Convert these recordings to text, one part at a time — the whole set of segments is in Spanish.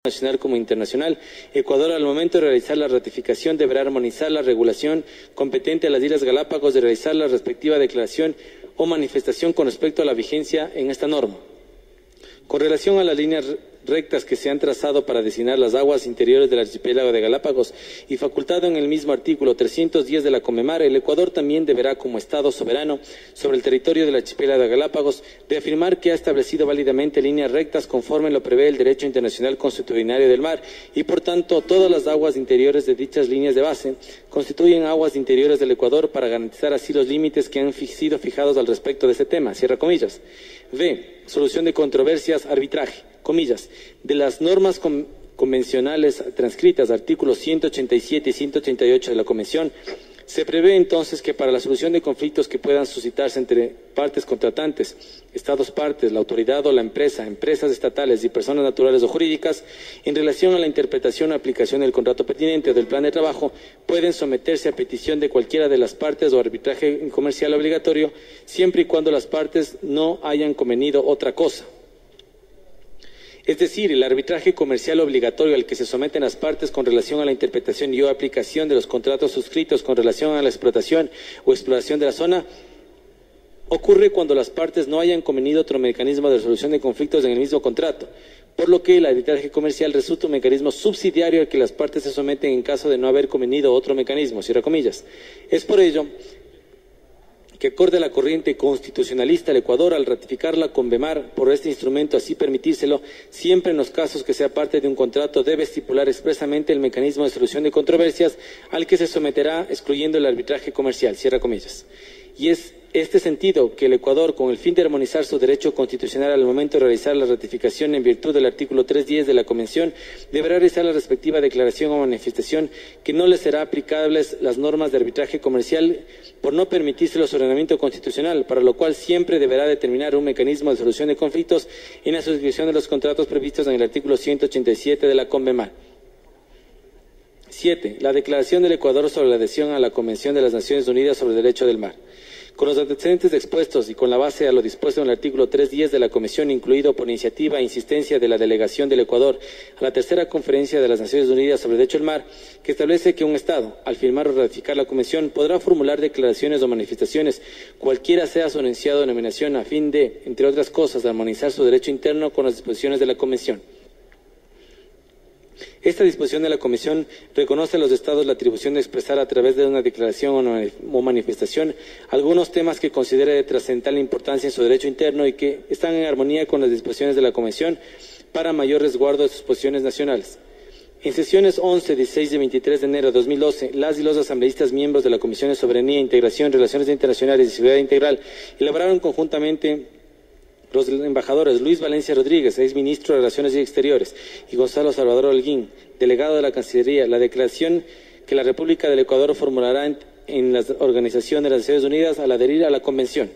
nacional como internacional. Ecuador, al momento de realizar la ratificación, deberá armonizar la regulación competente a las Islas Galápagos de realizar la respectiva declaración o manifestación con respecto a la vigencia en esta norma. Con relación a las líneas rectas que se han trazado para designar las aguas interiores del archipiélago de Galápagos y facultado en el mismo artículo 310 de la CONMEMAR, el Ecuador también deberá, como Estado soberano sobre el territorio del archipiélago de Galápagos, reafirmar que ha establecido válidamente líneas rectas conforme lo prevé el derecho internacional consuetudinario del mar y, por tanto, todas las aguas interiores de dichas líneas de base constituyen aguas interiores del Ecuador para garantizar así los límites que han sido fijados al respecto de este tema. Cierra comillas. B. Solución de controversias, arbitraje. Comillas, de las normas convencionales transcritas, artículos 187 y 188 de la Convención, se prevé entonces que para la solución de conflictos que puedan suscitarse entre partes contratantes, Estados partes, la autoridad o la empresa, empresas estatales y personas naturales o jurídicas, en relación a la interpretación o aplicación del contrato pertinente o del plan de trabajo, pueden someterse a petición de cualquiera de las partes o arbitraje comercial obligatorio, siempre y cuando las partes no hayan convenido otra cosa. Es decir, el arbitraje comercial obligatorio al que se someten las partes con relación a la interpretación y o aplicación de los contratos suscritos con relación a la explotación o exploración de la zona ocurre cuando las partes no hayan convenido otro mecanismo de resolución de conflictos en el mismo contrato, por lo que el arbitraje comercial resulta un mecanismo subsidiario al que las partes se someten en caso de no haber convenido otro mecanismo, cierra comillas. Es por ello que, acorde a la corriente constitucionalista, el Ecuador, al ratificar la CONMEMAR por este instrumento, así permitírselo, siempre en los casos que sea parte de un contrato, debe estipular expresamente el mecanismo de solución de controversias al que se someterá, excluyendo el arbitraje comercial, cierra comillas. Y es este sentido que el Ecuador, con el fin de armonizar su derecho constitucional al momento de realizar la ratificación en virtud del artículo 310 de la Convención, deberá realizar la respectiva declaración o manifestación que no le será aplicables las normas de arbitraje comercial por no permitirse su ordenamiento constitucional, para lo cual siempre deberá determinar un mecanismo de solución de conflictos en la suscripción de los contratos previstos en el artículo 187 de la CONMEMAR. 7. La declaración del Ecuador sobre la adhesión a la Convención de las Naciones Unidas sobre el Derecho del Mar. Con los antecedentes expuestos y con la base a lo dispuesto en el artículo 310 de la Convención, incluido por iniciativa e insistencia de la delegación del Ecuador a la tercera Conferencia de las Naciones Unidas sobre el Derecho del Mar, que establece que un Estado, al firmar o ratificar la Convención, podrá formular declaraciones o manifestaciones, cualquiera sea su enunciado o denominación, a fin de, entre otras cosas, armonizar su derecho interno con las disposiciones de la Convención. Esta disposición de la Comisión reconoce a los Estados la atribución de expresar a través de una declaración o manifestación algunos temas que considere de trascendental importancia en su derecho interno y que están en armonía con las disposiciones de la Convención para mayor resguardo de sus posiciones nacionales. En sesiones 11, 16 y 23 de enero de 2012, las y los asambleístas miembros de la Comisión de Soberanía, Integración, Relaciones Internacionales y Seguridad Integral elaboraron conjuntamente los embajadores Luis Valencia Rodríguez, exministro de Relaciones Exteriores, y Gonzalo Salvador Holguín, delegado de la Cancillería, la declaración que la República del Ecuador formulará en la Organización de las Naciones Unidas al adherir a la Convención.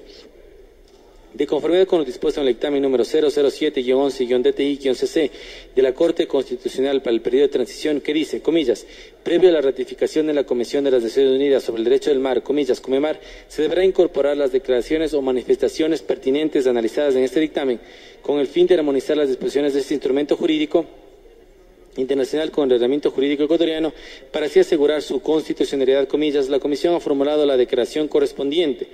De conformidad con lo dispuesto en el dictamen número 007-11-DTI-CC de la Corte Constitucional para el periodo de transición, que dice, comillas, previo a la ratificación de la Convención de las Naciones Unidas sobre el Derecho del Mar, comillas, CONMEMAR, se deberá incorporar las declaraciones o manifestaciones pertinentes analizadas en este dictamen, con el fin de armonizar las disposiciones de este instrumento jurídico internacional con el ordenamiento jurídico ecuatoriano, para así asegurar su constitucionalidad, comillas. La Comisión ha formulado la declaración correspondiente.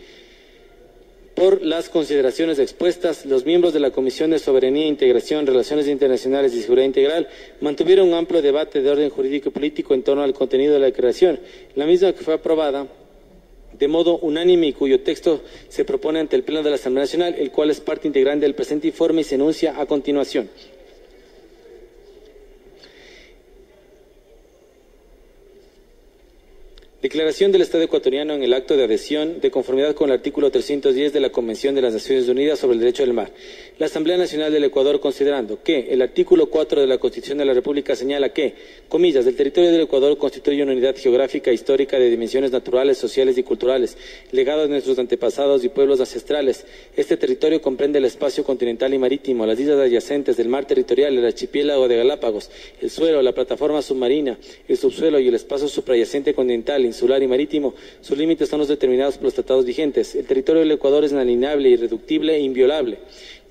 Por las consideraciones expuestas, los miembros de la Comisión de Soberanía, Integración, Relaciones Internacionales y Seguridad Integral mantuvieron un amplio debate de orden jurídico y político en torno al contenido de la declaración, la misma que fue aprobada de modo unánime y cuyo texto se propone ante el Pleno de la Asamblea Nacional, el cual es parte integrante del presente informe y se enuncia a continuación. Declaración del Estado ecuatoriano en el acto de adhesión de conformidad con el artículo 310 de la Convención de las Naciones Unidas sobre el Derecho del Mar. La Asamblea Nacional del Ecuador, considerando que el artículo 4 de la Constitución de la República señala que, comillas, el territorio del Ecuador constituye una unidad geográfica e histórica de dimensiones naturales, sociales y culturales, legado de nuestros antepasados y pueblos ancestrales. Este territorio comprende el espacio continental y marítimo, las islas adyacentes del mar territorial, el archipiélago de Galápagos, el suelo, la plataforma submarina, el subsuelo y el espacio supradyacente continental, insular y marítimo. Sus límites son los determinados por los tratados vigentes. El territorio del Ecuador es inalienable, irreductible e inviolable.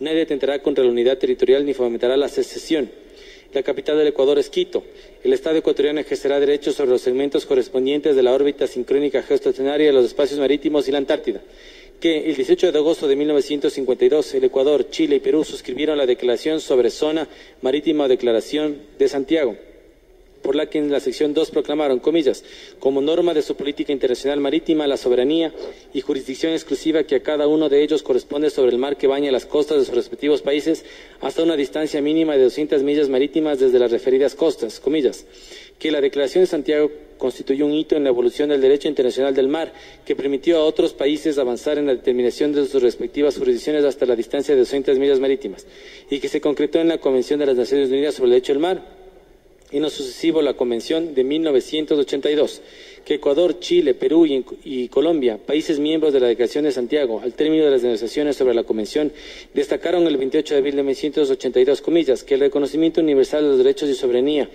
Nadie atentará contra la unidad territorial ni fomentará la secesión. La capital del Ecuador es Quito. El Estado ecuatoriano ejercerá derechos sobre los segmentos correspondientes de la órbita sincrónica geoestacionaria de los espacios marítimos y la Antártida. Que el 18 de agosto de 1952 el Ecuador, Chile y Perú suscribieron la Declaración sobre Zona Marítima o Declaración de Santiago, por la que en la sección 2 proclamaron, comillas, como norma de su política internacional marítima, la soberanía y jurisdicción exclusiva que a cada uno de ellos corresponde sobre el mar que baña las costas de sus respectivos países hasta una distancia mínima de 200 millas marítimas desde las referidas costas, comillas, que la Declaración de Santiago constituyó un hito en la evolución del derecho internacional del mar que permitió a otros países avanzar en la determinación de sus respectivas jurisdicciones hasta la distancia de 200 millas marítimas y que se concretó en la Convención de las Naciones Unidas sobre el Derecho del Mar, y en lo sucesivo la Convención de 1982, que Ecuador, Chile, Perú y Colombia, países miembros de la Declaración de Santiago, al término de las negociaciones sobre la Convención, destacaron el 28 de abril de 1982, comillas, que el reconocimiento universal de los derechos y soberanía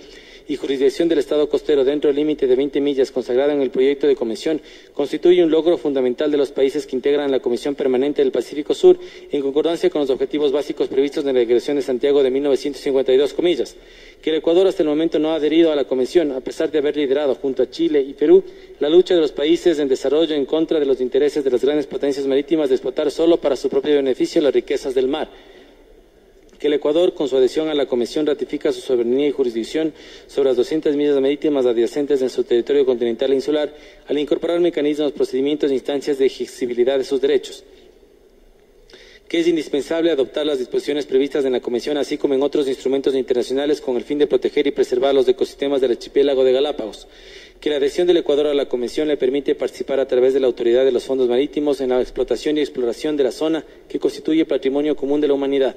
y jurisdicción del Estado costero dentro del límite de 20 millas consagrado en el proyecto de convención constituye un logro fundamental de los países que integran la Comisión Permanente del Pacífico Sur en concordancia con los objetivos básicos previstos en la Declaración de Santiago de 1952, comillas, que el Ecuador hasta el momento no ha adherido a la Convención, a pesar de haber liderado junto a Chile y Perú la lucha de los países en desarrollo en contra de los intereses de las grandes potencias marítimas de explotar solo para su propio beneficio las riquezas del mar. Que el Ecuador, con su adhesión a la Convención, ratifica su soberanía y jurisdicción sobre las 200 millas marítimas adyacentes en su territorio continental e insular, al incorporar mecanismos, procedimientos e instancias de exigibilidad de sus derechos. Que es indispensable adoptar las disposiciones previstas en la Convención, así como en otros instrumentos internacionales, con el fin de proteger y preservar los ecosistemas del archipiélago de Galápagos. Que la adhesión del Ecuador a la Convención le permite participar a través de la Autoridad de los Fondos Marítimos en la explotación y exploración de la zona que constituye patrimonio común de la humanidad.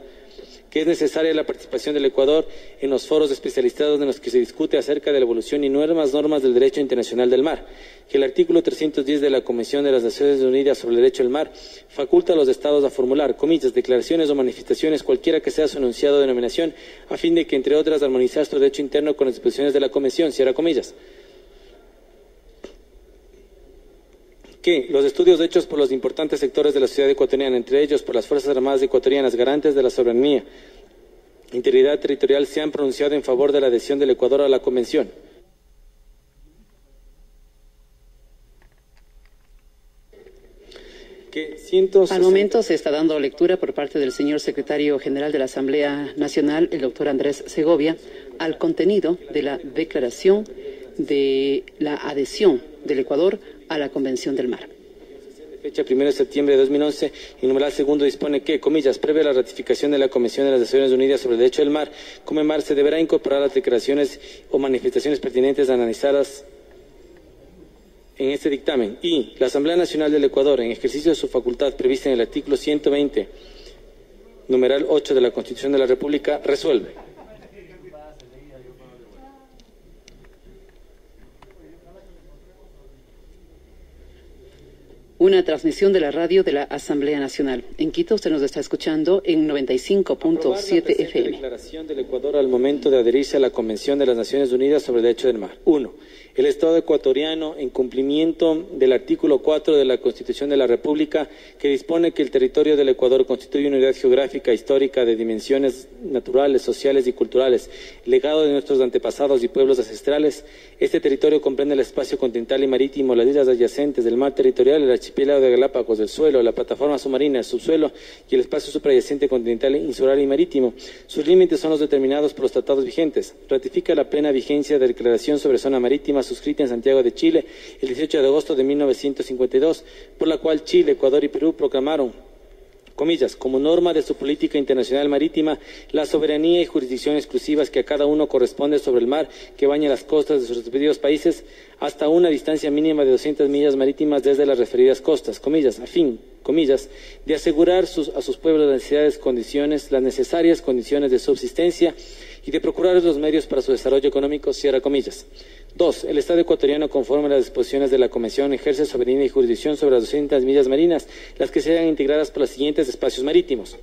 Que es necesaria la participación del Ecuador en los foros especializados en los que se discute acerca de la evolución y nuevas normas del derecho internacional del mar. Que el artículo 310 de la Convención de las Naciones Unidas sobre el Derecho del Mar faculta a los Estados a formular, comillas, declaraciones o manifestaciones, cualquiera que sea su enunciado o denominación, a fin de que, entre otras, armonizar su derecho interno con las disposiciones de la Convención, cierra comillas. Que los estudios hechos por los importantes sectores de la sociedad ecuatoriana, entre ellos por las Fuerzas Armadas ecuatorianas, garantes de la soberanía e integridad territorial, se han pronunciado en favor de la adhesión del Ecuador a la Convención. Al momento se está dando lectura por parte del señor secretario general de la Asamblea Nacional, el doctor Andrés Segovia, al contenido de la declaración de la adhesión del Ecuador a la Convención del Mar. Fecha 1 de septiembre de 2011, el numeral segundo dispone que, comillas, previa a la ratificación de la Convención de las Naciones Unidas sobre el Derecho del Mar, CONMEMAR, se deberá incorporar las declaraciones o manifestaciones pertinentes analizadas en este dictamen. Y la Asamblea Nacional del Ecuador, en ejercicio de su facultad prevista en el artículo 120, numeral 8 de la Constitución de la República, resuelve. Una transmisión de la radio de la Asamblea Nacional. En Quito usted nos está escuchando en 95.7 FM. Declaración del Ecuador al momento de adherirse a la Convención de las Naciones Unidas sobre el Derecho del Mar. 1. El Estado ecuatoriano, en cumplimiento del artículo 4 de la Constitución de la República, que dispone que el territorio del Ecuador constituye una unidad geográfica histórica de dimensiones naturales, sociales y culturales, legado de nuestros antepasados y pueblos ancestrales. Este territorio comprende el espacio continental y marítimo, las islas adyacentes, del mar territorial, el archipiélago de Galápagos, del suelo, la plataforma submarina, el subsuelo y el espacio supradyacente continental, insular y marítimo. Sus límites son los determinados por los tratados vigentes. Ratifica la plena vigencia de la Declaración sobre Zona Marítima suscrita en Santiago de Chile el 18 de agosto de 1952, por la cual Chile, Ecuador y Perú proclamaron, comillas, como norma de su política internacional marítima, la soberanía y jurisdicción exclusivas que a cada uno corresponde sobre el mar que baña las costas de sus respectivos países hasta una distancia mínima de 200 millas marítimas desde las referidas costas, comillas, a fin, comillas, de asegurar a sus pueblos las necesarias condiciones de subsistencia y de procurar los medios para su desarrollo económico, cierra comillas. 2. El Estado ecuatoriano, conforme a las disposiciones de la Convención, ejerce soberanía y jurisdicción sobre las 200 millas marinas, las que sean integradas por los siguientes espacios marítimos.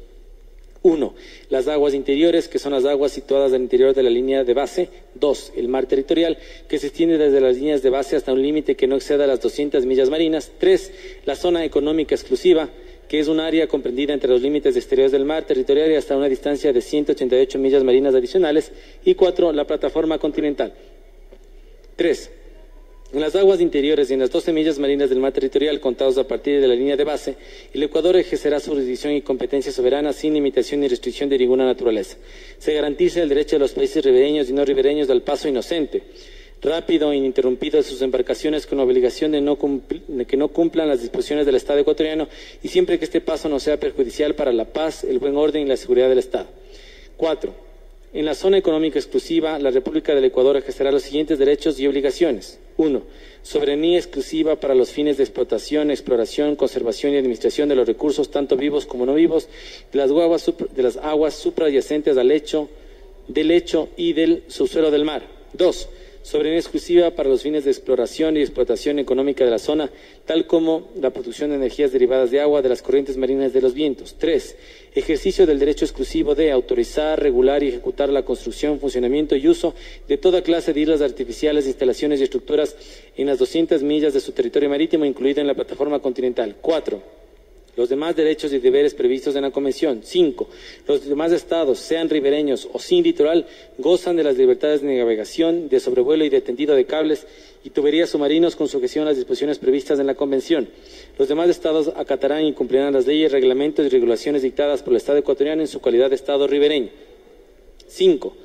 1. Las aguas interiores, que son las aguas situadas al interior de la línea de base. 2. El mar territorial, que se extiende desde las líneas de base hasta un límite que no exceda las 200 millas marinas. 3. La zona económica exclusiva, que es un área comprendida entre los límites exteriores del mar territorial y hasta una distancia de 188 millas marinas adicionales. Y 4, la plataforma continental. 3. En las aguas interiores y en las 12 millas marinas del mar territorial, contados a partir de la línea de base, el Ecuador ejercerá su jurisdicción y competencia soberana sin limitación ni restricción de ninguna naturaleza. Se garantiza el derecho de los países ribereños y no ribereños al paso inocente, rápido e ininterrumpido de sus embarcaciones, con la obligación de que no cumplan las disposiciones del Estado ecuatoriano y siempre que este paso no sea perjudicial para la paz, el buen orden y la seguridad del Estado. 4. En la zona económica exclusiva, la República del Ecuador ejercerá los siguientes derechos y obligaciones. 1. Soberanía exclusiva para los fines de explotación, exploración, conservación y administración de los recursos, tanto vivos como no vivos, de las aguas supraadyacentes del lecho y del subsuelo del mar. 2. Soberanía exclusiva para los fines de exploración y explotación económica de la zona, tal como la producción de energías derivadas de agua, de las corrientes marinas y de los vientos. 3. Ejercicio del derecho exclusivo de autorizar, regular y ejecutar la construcción, funcionamiento y uso de toda clase de islas artificiales, instalaciones y estructuras en las 200 millas de su territorio marítimo, incluida en la plataforma continental. 4. Los demás derechos y deberes previstos en la Convención. 5. Los demás estados, sean ribereños o sin litoral, gozan de las libertades de navegación, de sobrevuelo y de tendido de cables y tuberías submarinos con sujeción a las disposiciones previstas en la Convención. Los demás estados acatarán y cumplirán las leyes, reglamentos y regulaciones dictadas por el Estado ecuatoriano en su calidad de Estado ribereño. 5.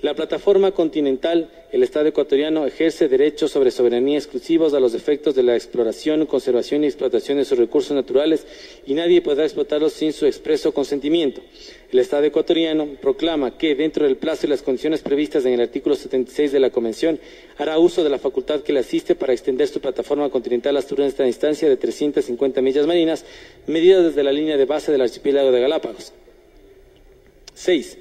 La plataforma continental, el Estado ecuatoriano ejerce derechos sobre soberanía exclusivos a los efectos de la exploración, conservación y explotación de sus recursos naturales y nadie podrá explotarlos sin su expreso consentimiento. El Estado ecuatoriano proclama que, dentro del plazo y las condiciones previstas en el artículo 76 de la Convención, hará uso de la facultad que le asiste para extender su plataforma continental hasta una distancia de 350 millas marinas, medida desde la línea de base del archipiélago de Galápagos. 6.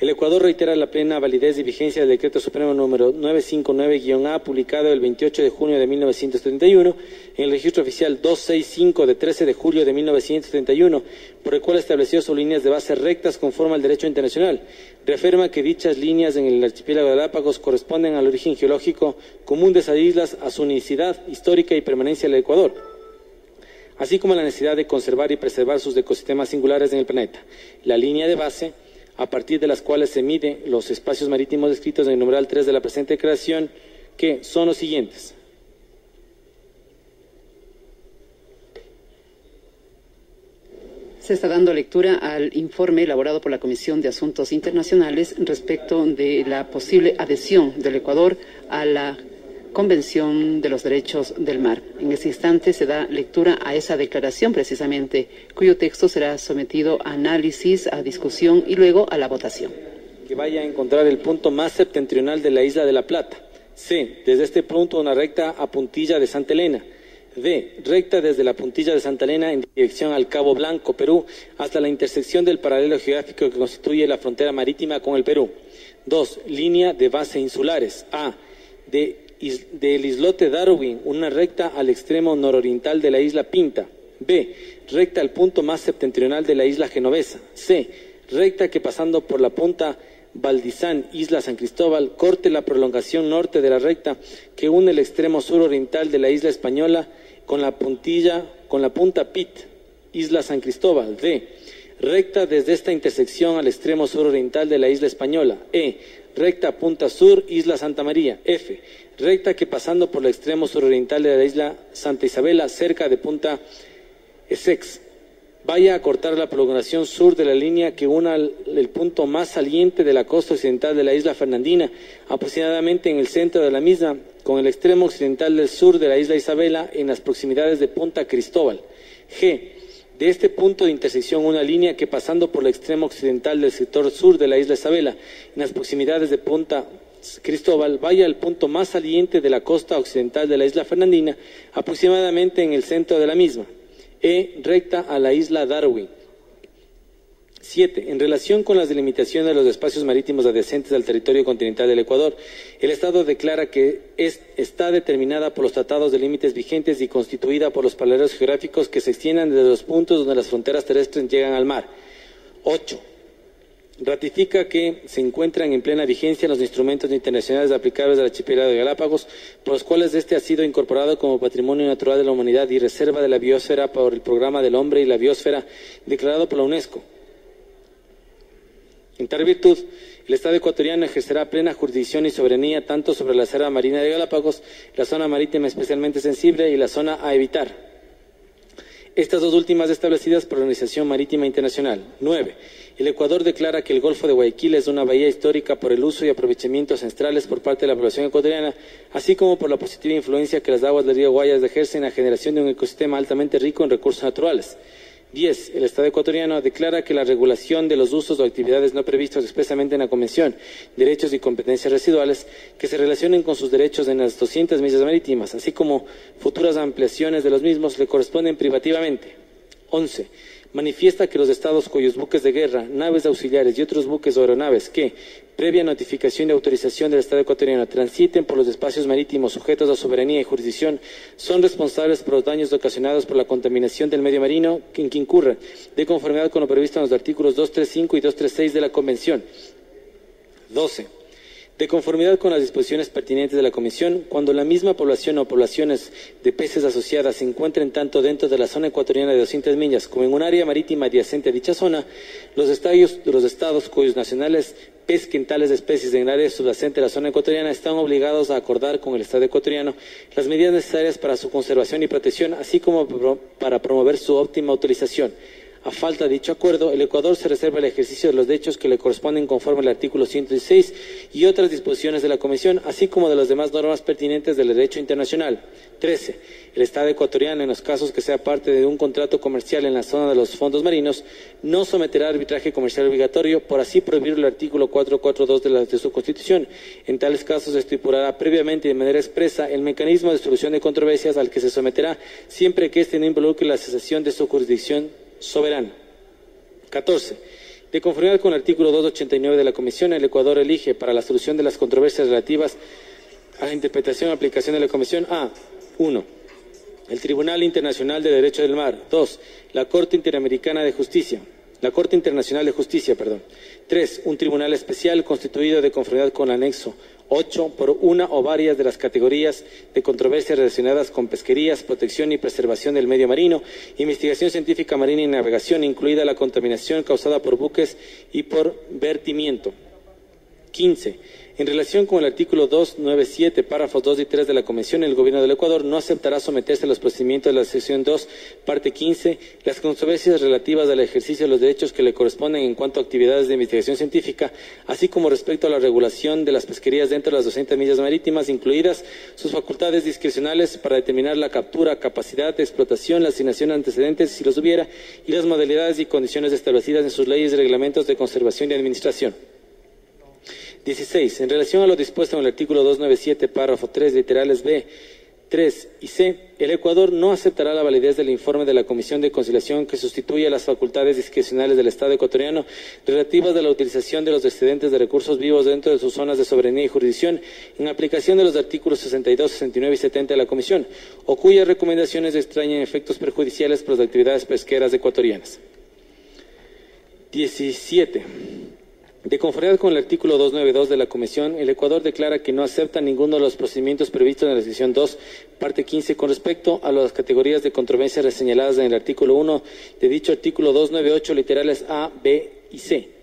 El Ecuador reitera la plena validez y vigencia del Decreto Supremo número 959-A, publicado el 28 de junio de 1931, en el Registro Oficial 265 de 13 de julio de 1931, por el cual estableció sus líneas de base rectas conforme al derecho internacional. Reafirma que dichas líneas en el archipiélago de Galápagos corresponden al origen geológico común de esas islas, a su unicidad histórica y permanencia en el Ecuador, así como la necesidad de conservar y preservar sus ecosistemas singulares en el planeta. La línea de base, a partir de las cuales se miden los espacios marítimos descritos en el numeral 3 de la presente declaración, que son los siguientes. Se está dando lectura al informe elaborado por la Comisión de Asuntos Internacionales respecto de la posible adhesión del Ecuador a la Convención de los Derechos del Mar. En este instante se da lectura a esa declaración precisamente, cuyo texto será sometido a análisis, a discusión y luego a la votación. Que vaya a encontrar el punto más septentrional de la isla de La Plata. C. Desde este punto una recta a Puntilla de Santa Elena. D. Recta desde la Puntilla de Santa Elena en dirección al Cabo Blanco, Perú, hasta la intersección del paralelo geográfico que constituye la frontera marítima con el Perú. 2. Línea de base insulares. A. Del islote Darwin, una recta al extremo nororiental de la isla Pinta. B. Recta al punto más septentrional de la isla Genovesa. C. Recta que pasando por la punta Valdizán, isla San Cristóbal, corte la prolongación norte de la recta que une el extremo suroriental de la isla Española con la punta Pit, isla San Cristóbal. D. Recta desde esta intersección al extremo suroriental de la isla Española. E. Recta punta sur, isla Santa María. F. Recta que pasando por el extremo suroriental de la isla Santa Isabela, cerca de punta Essex, vaya a cortar la prolongación sur de la línea que una el punto más saliente de la costa occidental de la isla Fernandina, aproximadamente en el centro de la misma, con el extremo occidental del sur de la isla Isabela, en las proximidades de punta Cristóbal. G. De este punto de intersección una línea que pasando por el extremo occidental del sector sur de la isla Isabela, en las proximidades de punta Cristóbal, vaya al punto más saliente de la costa occidental de la isla Fernandina, aproximadamente en el centro de la misma. E. Recta a la isla Darwin. 7. En relación con las delimitaciones de los espacios marítimos adyacentes al territorio continental del Ecuador, el Estado declara que está determinada por los tratados de límites vigentes y constituida por los paralelos geográficos que se extiendan desde los puntos donde las fronteras terrestres llegan al mar. 8. Ratifica que se encuentran en plena vigencia los instrumentos internacionales aplicables al archipiélago de Galápagos, por los cuales este ha sido incorporado como patrimonio natural de la humanidad y reserva de la biosfera por el Programa del Hombre y la Biosfera declarado por la UNESCO. En tal virtud, el Estado ecuatoriano ejercerá plena jurisdicción y soberanía tanto sobre la reserva marina de Galápagos, la zona marítima especialmente sensible y la zona a evitar. Estas dos últimas establecidas por la Organización Marítima Internacional. 9. El Ecuador declara que el Golfo de Guayaquil es una bahía histórica por el uso y aprovechamiento ancestrales por parte de la población ecuatoriana, así como por la positiva influencia que las aguas del río Guayas ejercen en la generación de un ecosistema altamente rico en recursos naturales. 10. El Estado ecuatoriano declara que la regulación de los usos o actividades no previstos expresamente en la Convención, derechos y competencias residuales que se relacionen con sus derechos en las 200 millas marítimas, así como futuras ampliaciones de los mismos, le corresponden privativamente. 11. Manifiesta que los estados cuyos buques de guerra, naves auxiliares y otros buques o aeronaves que, previa notificación y autorización del Estado ecuatoriano, transiten por los espacios marítimos sujetos a soberanía y jurisdicción, son responsables por los daños ocasionados por la contaminación del medio marino en que incurra, de conformidad con lo previsto en los artículos 235 y 236 de la Convención. 12. De conformidad con las disposiciones pertinentes de la Comisión, cuando la misma población o poblaciones de peces asociadas se encuentren tanto dentro de la zona ecuatoriana de 200 millas como en un área marítima adyacente a dicha zona, los estados cuyos nacionales pesquen tales especies en el área subyacente a la zona ecuatoriana están obligados a acordar con el Estado ecuatoriano las medidas necesarias para su conservación y protección, así como para promover su óptima utilización. A falta de dicho acuerdo, el Ecuador se reserva el ejercicio de los derechos que le corresponden conforme al artículo 116 y otras disposiciones de la Comisión, así como de las demás normas pertinentes del derecho internacional. 13. El Estado ecuatoriano, en los casos que sea parte de un contrato comercial en la zona de los fondos marinos, no someterá a arbitraje comercial obligatorio, por así prohibir el artículo 442 de su Constitución. En tales casos se estipulará previamente y de manera expresa el mecanismo de solución de controversias al que se someterá, siempre que éste no involucre la cesación de su jurisdicción soberano. 14. De conformidad con el artículo 289 de la Comisión, el Ecuador elige para la solución de las controversias relativas a la interpretación y aplicación de la Convención a 1. El Tribunal Internacional de Derecho del Mar. 2. La Corte Interamericana de Justicia. La Corte Internacional de Justicia, 3. Un tribunal especial constituido de conformidad con el anexo 8 por una o varias de las categorías de controversias relacionadas con pesquerías, protección y preservación del medio marino, investigación científica marina y navegación, incluida la contaminación causada por buques y por vertimiento. 15. En relación con el artículo 297, párrafos 2 y 3 de la Convención, el Gobierno del Ecuador no aceptará someterse a los procedimientos de la sección 2, parte 15, las controversias relativas al ejercicio de los derechos que le corresponden en cuanto a actividades de investigación científica, así como respecto a la regulación de las pesquerías dentro de las 200 millas marítimas, incluidas sus facultades discrecionales para determinar la captura, capacidad de explotación, la asignación de antecedentes, si los hubiera, y las modalidades y condiciones establecidas en sus leyes y reglamentos de conservación y administración. 16. En relación a lo dispuesto en el artículo 297, párrafo 3, literales B, 3 y C, el Ecuador no aceptará la validez del informe de la Comisión de Conciliación que sustituye las facultades discrecionales del Estado ecuatoriano relativas a la utilización de los excedentes de recursos vivos dentro de sus zonas de soberanía y jurisdicción en aplicación de los artículos 62, 69 y 70 de la Comisión, o cuyas recomendaciones extrañen efectos perjudiciales para las actividades pesqueras ecuatorianas. 17. De conformidad con el artículo 292 de la Comisión, el Ecuador declara que no acepta ninguno de los procedimientos previstos en la sección 2, parte 15, con respecto a las categorías de controversia reseñaladas en el artículo 1 de dicho artículo 298, literales A, B y C.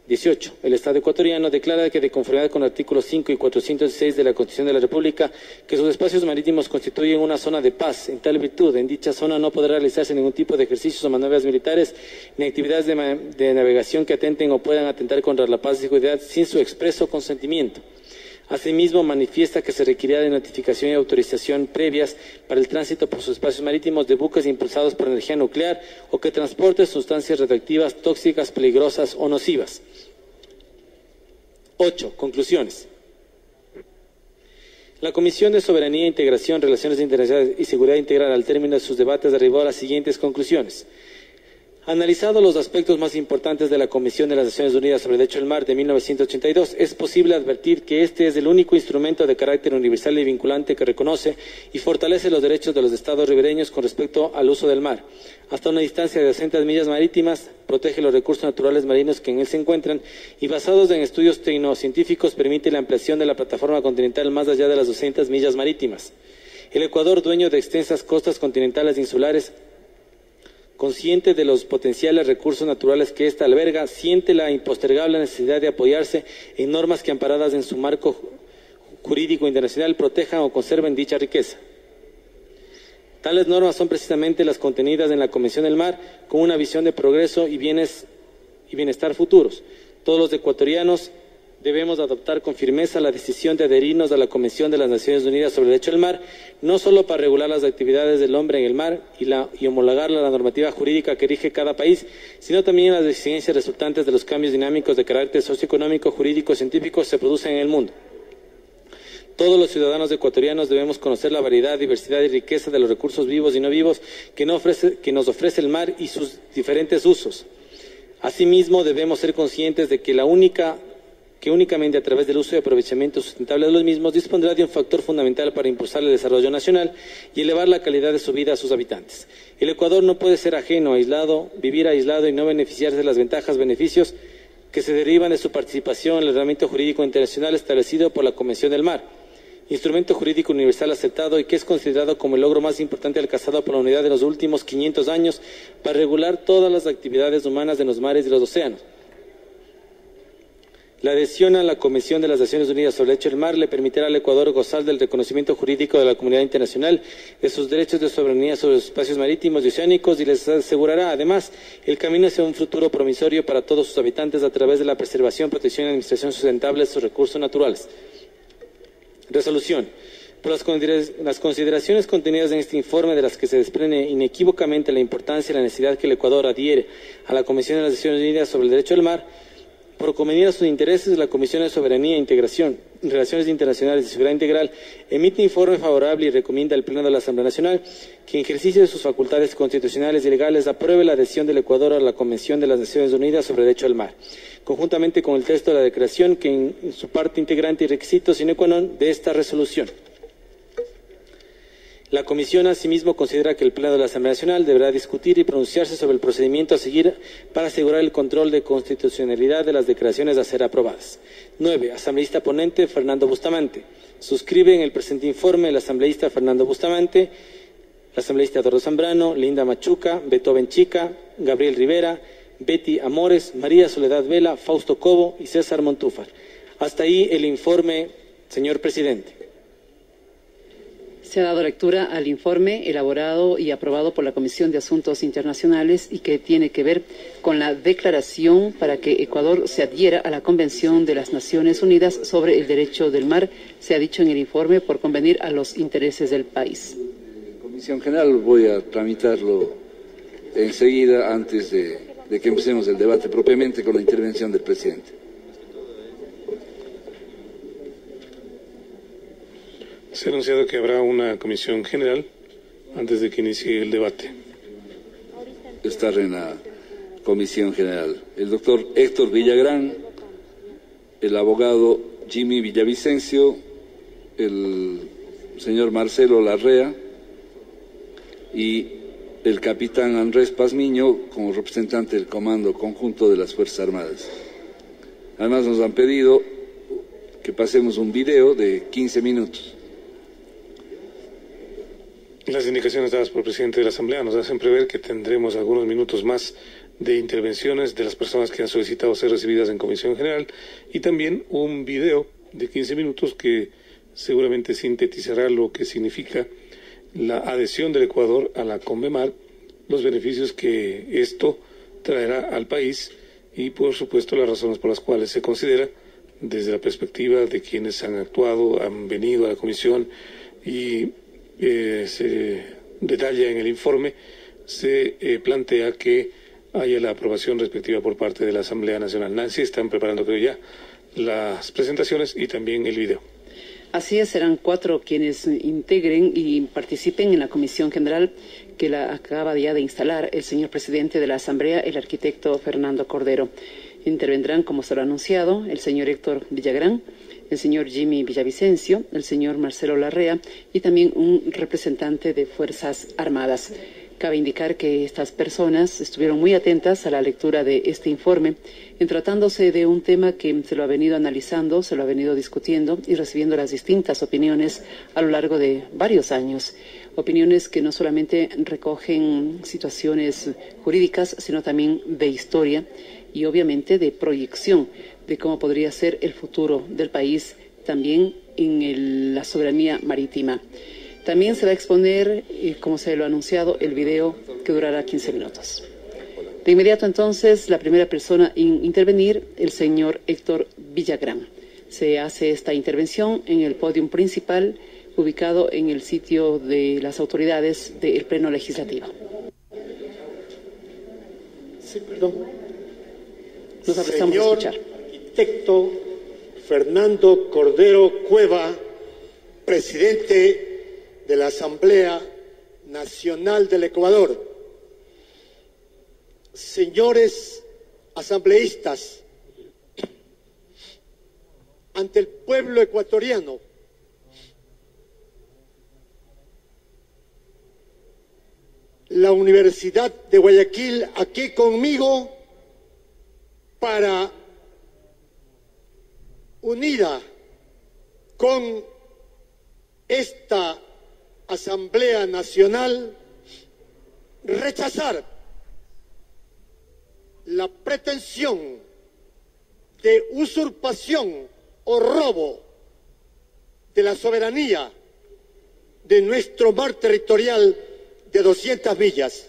18. El Estado ecuatoriano declara que, de conformidad con el artículo 5 y 416 de la Constitución de la República, que sus espacios marítimos constituyen una zona de paz. En tal virtud, en dicha zona no podrá realizarse ningún tipo de ejercicios o maniobras militares ni actividades de navegación que atenten o puedan atentar contra la paz y seguridad sin su expreso consentimiento. Asimismo, manifiesta que se requerirá de notificación y autorización previas para el tránsito por sus espacios marítimos de buques impulsados por energía nuclear o que transporten sustancias radioactivas, tóxicas, peligrosas o nocivas. 8. Conclusiones. La Comisión de Soberanía, Integración, Relaciones Internacionales y Seguridad Integral, al término de sus debates, arribó a las siguientes conclusiones. Analizado los aspectos más importantes de la Comisión de las Naciones Unidas sobre el Derecho del Mar de 1982, es posible advertir que este es el único instrumento de carácter universal y vinculante que reconoce y fortalece los derechos de los estados ribereños con respecto al uso del mar. Hasta una distancia de 200 millas marítimas, protege los recursos naturales marinos que en él se encuentran y, basados en estudios tecnocientíficos, permite la ampliación de la plataforma continental más allá de las 200 millas marítimas. El Ecuador, dueño de extensas costas continentales e insulares, consciente de los potenciales recursos naturales que ésta alberga, siente la impostergable necesidad de apoyarse en normas que, amparadas en su marco jurídico internacional, protejan o conserven dicha riqueza. Tales normas son precisamente las contenidas en la Convención del Mar, con una visión de progreso y bienestar futuros. Todos los ecuatorianos debemos adoptar con firmeza la decisión de adherirnos a la Convención de las Naciones Unidas sobre el Derecho del Mar, no solo para regular las actividades del hombre en el mar y homologarla a la normativa jurídica que rige cada país, sino también las exigencias resultantes de los cambios dinámicos de carácter socioeconómico, jurídico, científico que se producen en el mundo. Todos los ciudadanos ecuatorianos debemos conocer la variedad, diversidad y riqueza de los recursos vivos y no vivos que nos ofrece el mar y sus diferentes usos. Asimismo, debemos ser conscientes de que únicamente a través del uso y aprovechamiento sustentable de los mismos dispondrá de un factor fundamental para impulsar el desarrollo nacional y elevar la calidad de su vida a sus habitantes. El Ecuador no puede ser ajeno, vivir aislado y no beneficiarse de las beneficios que se derivan de su participación en el ordenamiento jurídico internacional establecido por la Convención del Mar, instrumento jurídico universal aceptado y que es considerado como el logro más importante alcanzado por la humanidad en los últimos 500 años para regular todas las actividades humanas en los mares y los océanos. La adhesión a la Convención de las Naciones Unidas sobre el Derecho del Mar le permitirá al Ecuador gozar del reconocimiento jurídico de la comunidad internacional, de sus derechos de soberanía sobre los espacios marítimos y oceánicos, y les asegurará, además, el camino hacia un futuro promisorio para todos sus habitantes a través de la preservación, protección y administración sustentable de sus recursos naturales. Resolución. Por las consideraciones contenidas en este informe, de las que se desprende inequívocamente la importancia y la necesidad que el Ecuador adhiere a la Convención de las Naciones Unidas sobre el Derecho del Mar, por convenir a sus intereses, la Comisión de Soberanía, Integración, Relaciones Internacionales y Seguridad Integral emite informe favorable y recomienda al Pleno de la Asamblea Nacional que, en ejercicio de sus facultades constitucionales y legales, apruebe la adhesión del Ecuador a la Convención de las Naciones Unidas sobre el Derecho del Mar, conjuntamente con el texto de la declaración que en su parte integrante y requisitos sine qua non de esta resolución. La Comisión, asimismo, considera que el Pleno de la Asamblea Nacional deberá discutir y pronunciarse sobre el procedimiento a seguir para asegurar el control de constitucionalidad de las declaraciones a ser aprobadas. 9. Asambleísta ponente Fernando Bustamante. Suscribe en el presente informe el asambleísta Fernando Bustamante, el asambleísta Eduardo Zambrano, Linda Machuca, Beethoven Chica, Gabriel Rivera, Betty Amores, María Soledad Vela, Fausto Cobo y César Montúfar. Hasta ahí el informe, señor presidente. Se ha dado lectura al informe elaborado y aprobado por la Comisión de Asuntos Internacionales y que tiene que ver con la declaración para que Ecuador se adhiera a la Convención de las Naciones Unidas sobre el Derecho del Mar. Se ha dicho en el informe por convenir a los intereses del país. Comisión General, voy a tramitarlo enseguida antes de que empecemos el debate propiamente con la intervención del presidente. Se ha anunciado que habrá una comisión general antes de que inicie el debate. Estar en la comisión general el doctor Héctor Villagrán, el abogado Jimmy Villavicencio, el señor Marcelo Larrea y el capitán Andrés Pazmiño como representante del Comando Conjunto de las Fuerzas Armadas. Además nos han pedido que pasemos un video de 15 minutos. Las indicaciones dadas por el presidente de la Asamblea nos hacen prever que tendremos algunos minutos más de intervenciones de las personas que han solicitado ser recibidas en Comisión General y también un video de 15 minutos que seguramente sintetizará lo que significa la adhesión del Ecuador a la CONVEMAR, los beneficios que esto traerá al país y, por supuesto, las razones por las cuales se considera, desde la perspectiva de quienes han actuado, han venido a la Comisión y se detalla en el informe, se plantea que haya la aprobación respectiva por parte de la Asamblea Nacional. Nancy, están preparando, creo ya, las presentaciones y también el video. Así es, serán 4 quienes integren y participen en la Comisión General que la acaba ya de instalar el señor presidente de la Asamblea, el arquitecto Fernando Cordero. Intervendrán, como se lo ha anunciado, el señor Héctor Villagrán, el señor Jimmy Villavicencio, el señor Marcelo Larrea y también un representante de Fuerzas Armadas. Cabe indicar que estas personas estuvieron muy atentas a la lectura de este informe, en tratándose de un tema que se lo ha venido analizando, se lo ha venido discutiendo y recibiendo las distintas opiniones a lo largo de varios años. Opiniones que no solamente recogen situaciones jurídicas, sino también de historia y obviamente de proyección de cómo podría ser el futuro del país, también en la soberanía marítima. También se va a exponer, como se lo ha anunciado, el video que durará 15 minutos. De inmediato, entonces, la primera persona en intervenir, el señor Héctor Villagrán. Se hace esta intervención en el podium principal, ubicado en el sitio de las autoridades del Pleno Legislativo. Sí, perdón. Nos aprestamos a escuchar. Arquitecto Fernando Cordero Cueva, presidente de la Asamblea Nacional del Ecuador. Señores asambleístas, ante el pueblo ecuatoriano, la Universidad de Guayaquil aquí conmigo para, unida con esta Asamblea Nacional, rechazar la pretensión de usurpación o robo de la soberanía de nuestro mar territorial de 200 millas.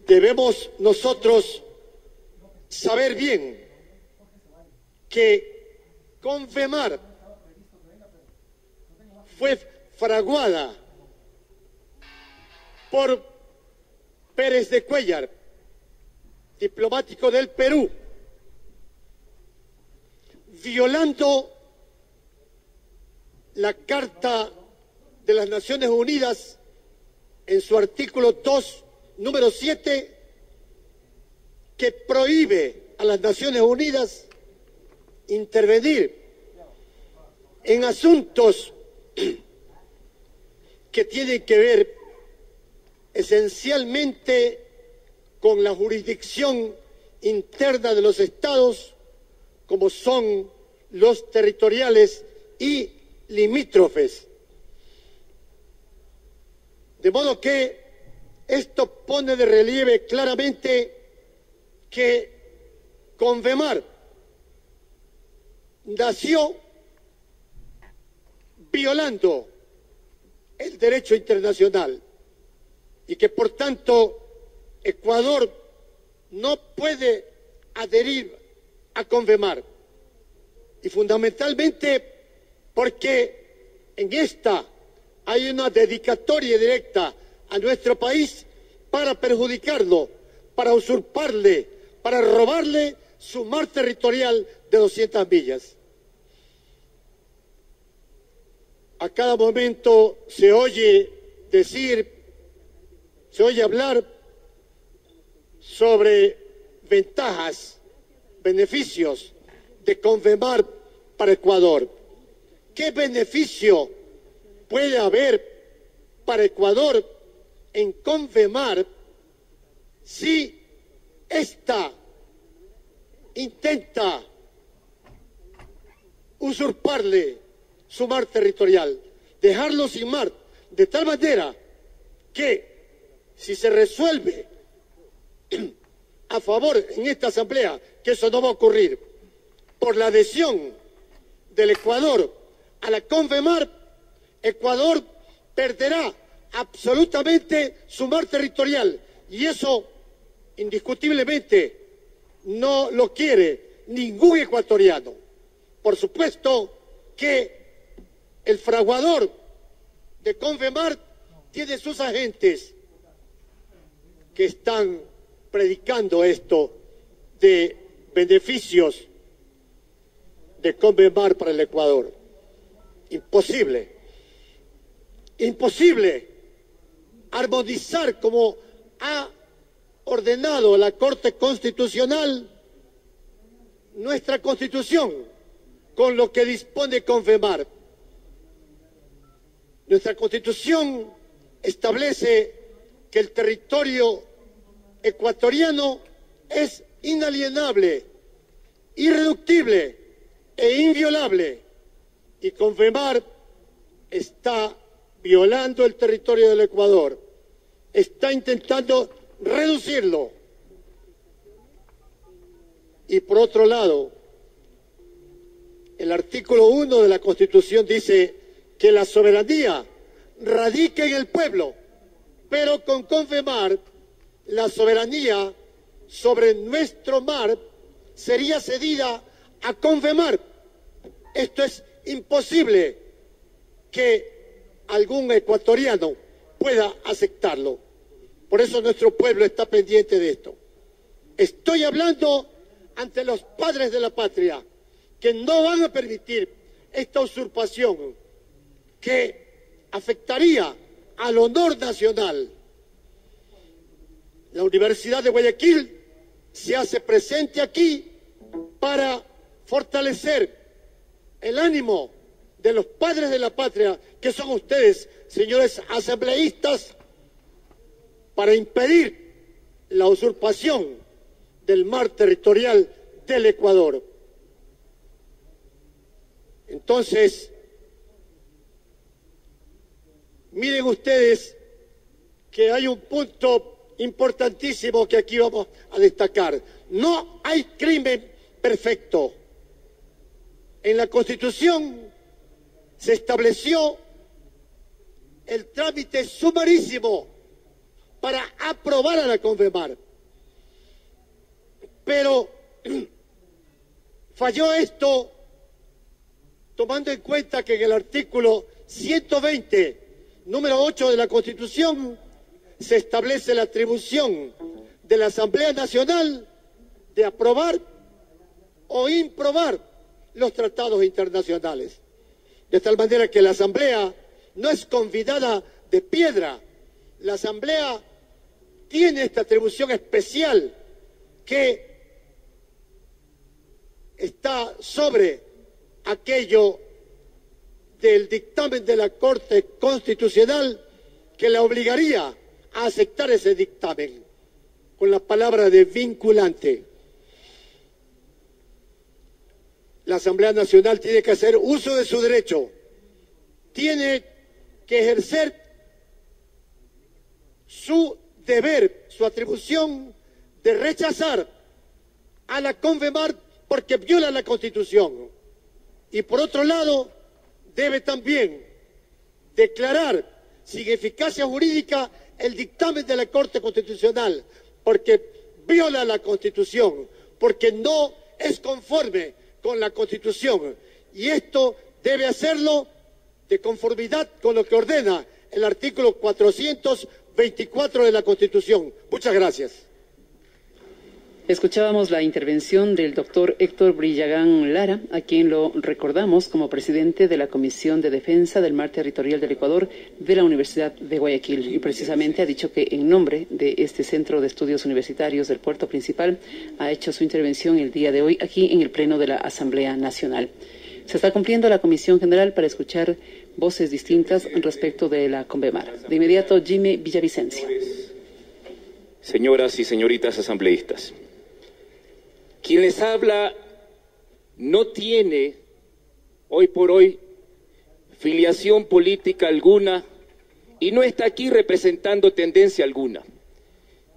Debemos nosotros saber bien que Confemar fue fraguada por Pérez de Cuéllar, diplomático del Perú, violando la Carta de las Naciones Unidas en su artículo 2, número 7, que prohíbe a las Naciones Unidas intervenir en asuntos que tienen que ver esencialmente con la jurisdicción interna de los estados, como son los territoriales y limítrofes. De modo que esto pone de relieve claramente que Confemar nació violando el derecho internacional y que por tanto Ecuador no puede adherir a Confemar, y fundamentalmente porque en esta hay una dedicatoria directa a nuestro país para perjudicarlo, para usurparle, para robarle su mar territorial de 200 millas. A cada momento se oye decir, se oye hablar sobre ventajas, beneficios de Confemar para Ecuador. ¿Qué beneficio puede haber para Ecuador en Confemar si ésta intenta usurparle su mar territorial, dejarlo sin mar, de tal manera que si se resuelve a favor en esta asamblea, que eso no va a ocurrir, por la adhesión del Ecuador a la Confemar, Ecuador perderá absolutamente su mar territorial, y eso indiscutiblemente no lo quiere ningún ecuatoriano. Por supuesto que el fraguador de Confemar tiene sus agentes que están predicando esto de beneficios de CONVEMAR para el Ecuador. Imposible. Imposible armonizar como ha ordenado la Corte Constitucional nuestra Constitución con lo que dispone CONVEMAR. Nuestra Constitución establece que el territorio ecuatoriano es inalienable, irreductible e inviolable, y CONVEMAR está violando el territorio del Ecuador, está intentando reducirlo. Y por otro lado, el artículo 1 de la Constitución dice que la soberanía radica en el pueblo, pero con CONVEMAR la soberanía sobre nuestro mar sería cedida a CONVEMAR. Esto es imposible que algún ecuatoriano pueda aceptarlo. Por eso nuestro pueblo está pendiente de esto. Estoy hablando ante los padres de la patria, que no van a permitir esta usurpación que afectaría al honor nacional. La Universidad de Guayaquil se hace presente aquí para fortalecer el ánimo de los padres de la patria, que son ustedes, señores asambleístas, para impedir la usurpación del mar territorial del Ecuador. Entonces, miren ustedes que hay un punto importantísimo que aquí vamos a destacar. No hay crimen perfecto. En la Constitución se estableció el trámite sumarísimo para aprobar a la CONVEMAR. Pero falló esto tomando en cuenta que en el artículo 120, número 8 de la Constitución, se establece la atribución de la Asamblea Nacional de aprobar o improbar los tratados internacionales. De tal manera que la Asamblea no es convidada de piedra. La Asamblea tiene esta atribución especial que está sobre aquello del dictamen de la Corte Constitucional que la obligaría a aceptar ese dictamen con la palabra de vinculante. La Asamblea Nacional tiene que hacer uso de su derecho, tiene que ejercer su deber, su atribución de rechazar a la CONVEMAR porque viola la Constitución. Y por otro lado, debe también declarar sin eficacia jurídica el dictamen de la Corte Constitucional, porque viola la Constitución, porque no es conforme con la Constitución. Y esto debe hacerlo de conformidad con lo que ordena el artículo 424 de la Constitución. Muchas gracias. Escuchábamos la intervención del doctor Héctor Brillagán Lara, a quien lo recordamos como presidente de la Comisión de Defensa del Mar Territorial del Ecuador de la Universidad de Guayaquil. Y precisamente ha dicho que en nombre de este Centro de Estudios Universitarios del Puerto Principal ha hecho su intervención el día de hoy aquí en el Pleno de la Asamblea Nacional. Se está cumpliendo la Comisión General para escuchar voces distintas respecto de la CONVEMAR. De inmediato, Jimmy Villavicencio. Señoras y señoritas asambleístas, quien les habla no tiene hoy por hoy filiación política alguna y no está aquí representando tendencia alguna.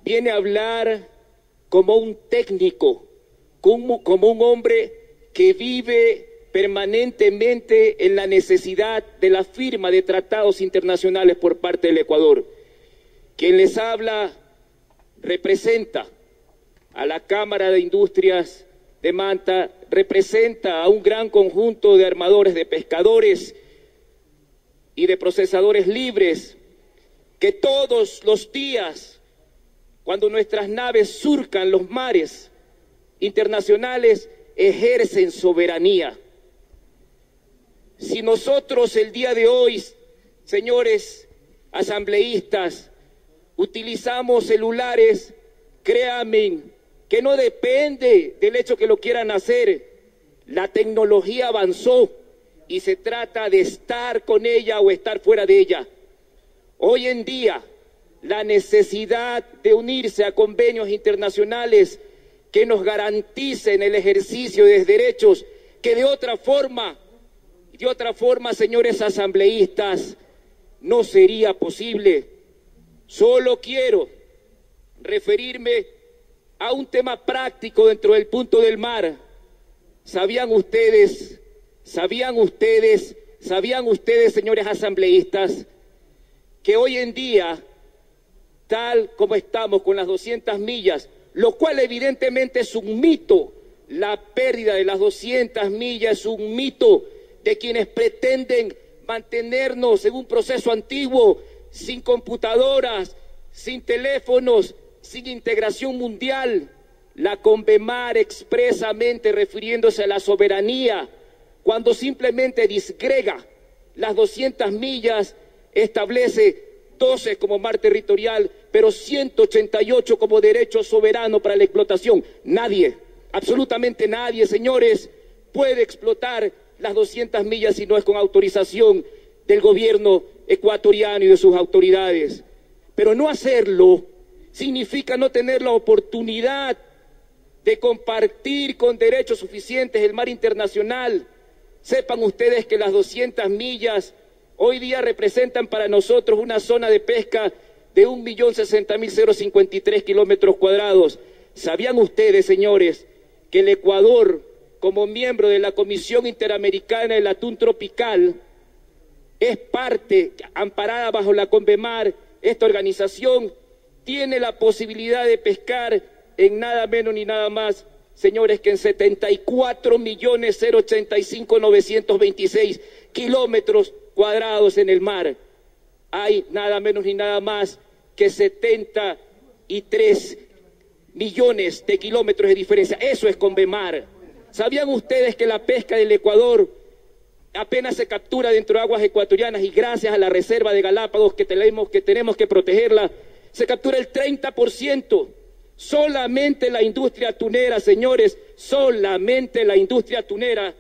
Viene a hablar como un técnico, como un hombre que vive permanentemente en la necesidad de la firma de tratados internacionales por parte del Ecuador. Quien les habla representa a la Cámara de Industrias de Manta, representa a un gran conjunto de armadores, de pescadores y de procesadores libres que todos los días, cuando nuestras naves surcan los mares internacionales, ejercen soberanía Si nosotros el día de hoy, señores asambleístas, utilizamos celulares, créanme que no depende del hecho que lo quieran hacer. La tecnología avanzó y se trata de estar con ella o estar fuera de ella. Hoy en día, la necesidad de unirse a convenios internacionales que nos garanticen el ejercicio de derechos que de otra forma, señores asambleístas, no sería posible. Solo quiero referirme a un tema práctico dentro del punto del mar. ¿Sabían ustedes, señores asambleístas, que hoy en día, tal como estamos con las 200 millas, lo cual evidentemente es un mito, la pérdida de las 200 millas es un mito de quienes pretenden mantenernos en un proceso antiguo, sin computadoras, sin teléfonos, sin integración mundial? La Convemar, expresamente refiriéndose a la soberanía, cuando simplemente disgrega las 200 millas, establece 12 como mar territorial, pero 188 como derecho soberano para la explotación. Nadie, absolutamente nadie, señores, puede explotar las 200 millas si no es con autorización del gobierno ecuatoriano y de sus autoridades. Pero no hacerlo significa no tener la oportunidad de compartir con derechos suficientes el mar internacional. Sepan ustedes que las 200 millas hoy día representan para nosotros una zona de pesca de 1.060.053 kilómetros cuadrados. ¿Sabían ustedes, señores, que el Ecuador, como miembro de la Comisión Interamericana del Atún Tropical, es parte amparada bajo la Convemar? Esta organización tiene la posibilidad de pescar en nada menos ni nada más, señores, que en 74.085.926 kilómetros cuadrados en el mar. Hay nada menos ni nada más que 73 millones de kilómetros de diferencia. Eso es Convemar. ¿Sabían ustedes que la pesca del Ecuador apenas se captura dentro de aguas ecuatorianas y gracias a la reserva de Galápagos que tenemos que protegerla, se captura el 30%? Solamente la industria atunera, señores, solamente la industria atunera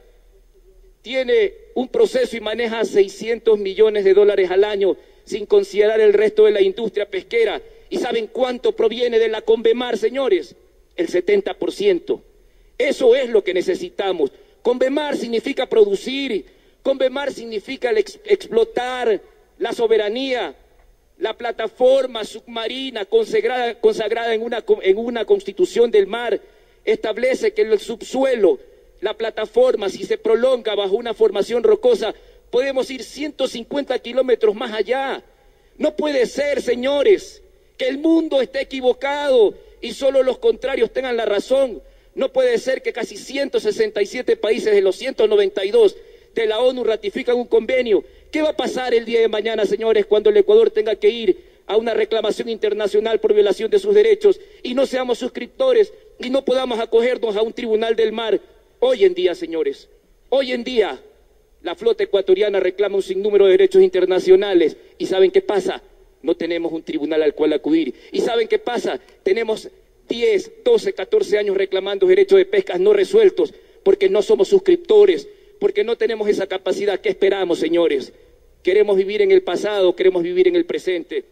tiene un proceso y maneja 600 millones de dólares al año, sin considerar el resto de la industria pesquera. ¿Y saben cuánto proviene de la Convemar, señores? El 70%. Eso es lo que necesitamos. Convemar significa producir, Convemar significa explotar la soberanía. La plataforma submarina consagrada en una constitución del mar establece que el subsuelo, la plataforma, si se prolonga bajo una formación rocosa, podemos ir 150 kilómetros más allá. No puede ser, señores, que el mundo esté equivocado y solo los contrarios tengan la razón. No puede ser que casi 167 países de los 192 de la ONU ratifican un convenio. ¿Qué va a pasar el día de mañana, señores, cuando el Ecuador tenga que ir a una reclamación internacional por violación de sus derechos y no seamos suscriptores y no podamos acogernos a un tribunal del mar? Hoy en día, señores, hoy en día la flota ecuatoriana reclama un sinnúmero de derechos internacionales. ¿Y saben qué pasa? No tenemos un tribunal al cual acudir. ¿Y saben qué pasa? Tenemos 10, 12, 14 años reclamando derechos de pesca no resueltos porque no somos suscriptores, porque no tenemos esa capacidad. ¿Qué esperamos, señores? ¿Queremos vivir en el pasado? ¿Queremos vivir en el presente?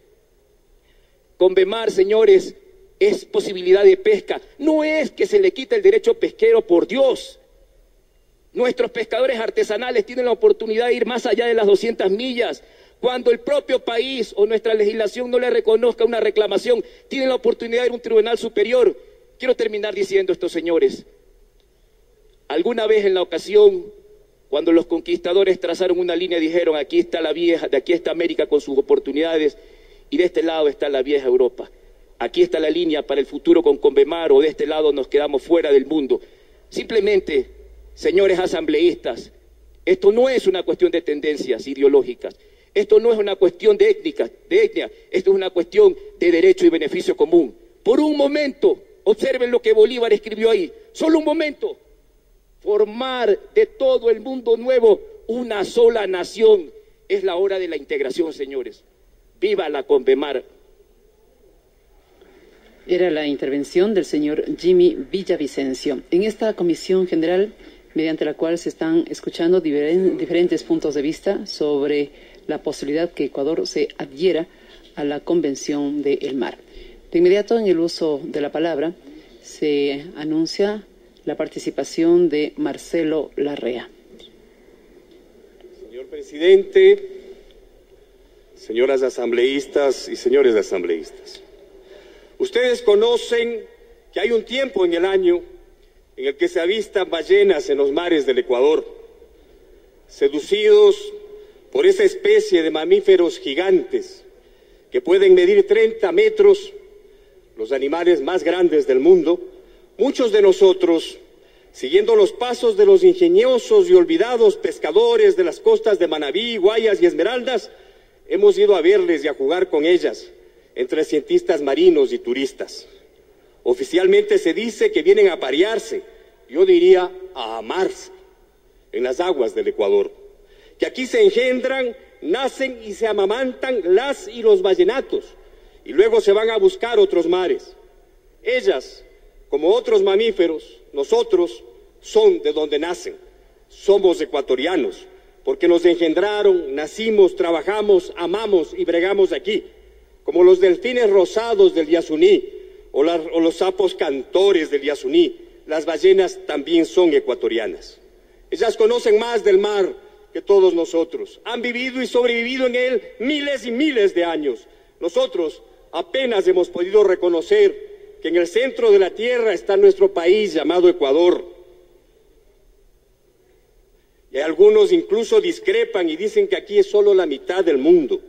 Convemar, señores, es posibilidad de pesca. No es que se le quite el derecho pesquero, por Dios. Nuestros pescadores artesanales tienen la oportunidad de ir más allá de las 200 millas. Cuando el propio país o nuestra legislación no le reconozca una reclamación, tienen la oportunidad de ir a un tribunal superior. Quiero terminar diciendo esto, señores. Alguna vez en la ocasión, cuando los conquistadores trazaron una línea y dijeron, aquí está la vieja, de aquí está América con sus oportunidades y de este lado está la vieja Europa. Aquí está la línea para el futuro con Convemar, o de este lado nos quedamos fuera del mundo. Simplemente, señores asambleístas, esto no es una cuestión de tendencias ideológicas. Esto no es una cuestión de etnia, esto es una cuestión de derecho y beneficio común. Por un momento, observen lo que Bolívar escribió ahí, solo un momento. Formar de todo el mundo nuevo una sola nación. Es la hora de la integración, señores. ¡Viva la Convemar! Era la intervención del señor Jimmy Villavicencio en esta comisión general, mediante la cual se están escuchando diferentes puntos de vista sobre la posibilidad que Ecuador se adhiera a la Convención del Mar. De inmediato, en el uso de la palabra, se anuncia la participación de Marcelo Larrea. Señor presidente, señoras asambleístas y señores asambleístas, ustedes conocen que hay un tiempo en el año en el que se avistan ballenas en los mares del Ecuador, seducidos por esa especie de mamíferos gigantes que pueden medir 30 metros, los animales más grandes del mundo. Muchos de nosotros, siguiendo los pasos de los ingeniosos y olvidados pescadores de las costas de Manabí, Guayas y Esmeraldas, hemos ido a verles y a jugar con ellas, entre cientistas marinos y turistas. Oficialmente se dice que vienen a parearse, yo diría a amarse, en las aguas del Ecuador, que aquí se engendran, nacen y se amamantan las y los ballenatos, y luego se van a buscar otros mares. Ellas, como otros mamíferos, nosotros, son de donde nacen. Somos ecuatorianos, porque nos engendraron, nacimos, trabajamos, amamos y bregamos aquí, como los delfines rosados del Yasuní o los sapos cantores del Yasuní. Las ballenas también son ecuatorianas. Ellas conocen más del mar que todos nosotros. Han vivido y sobrevivido en él miles y miles de años. Nosotros apenas hemos podido reconocer que en el centro de la tierra está nuestro país llamado Ecuador. Y algunos incluso discrepan y dicen que aquí es solo la mitad del mundo,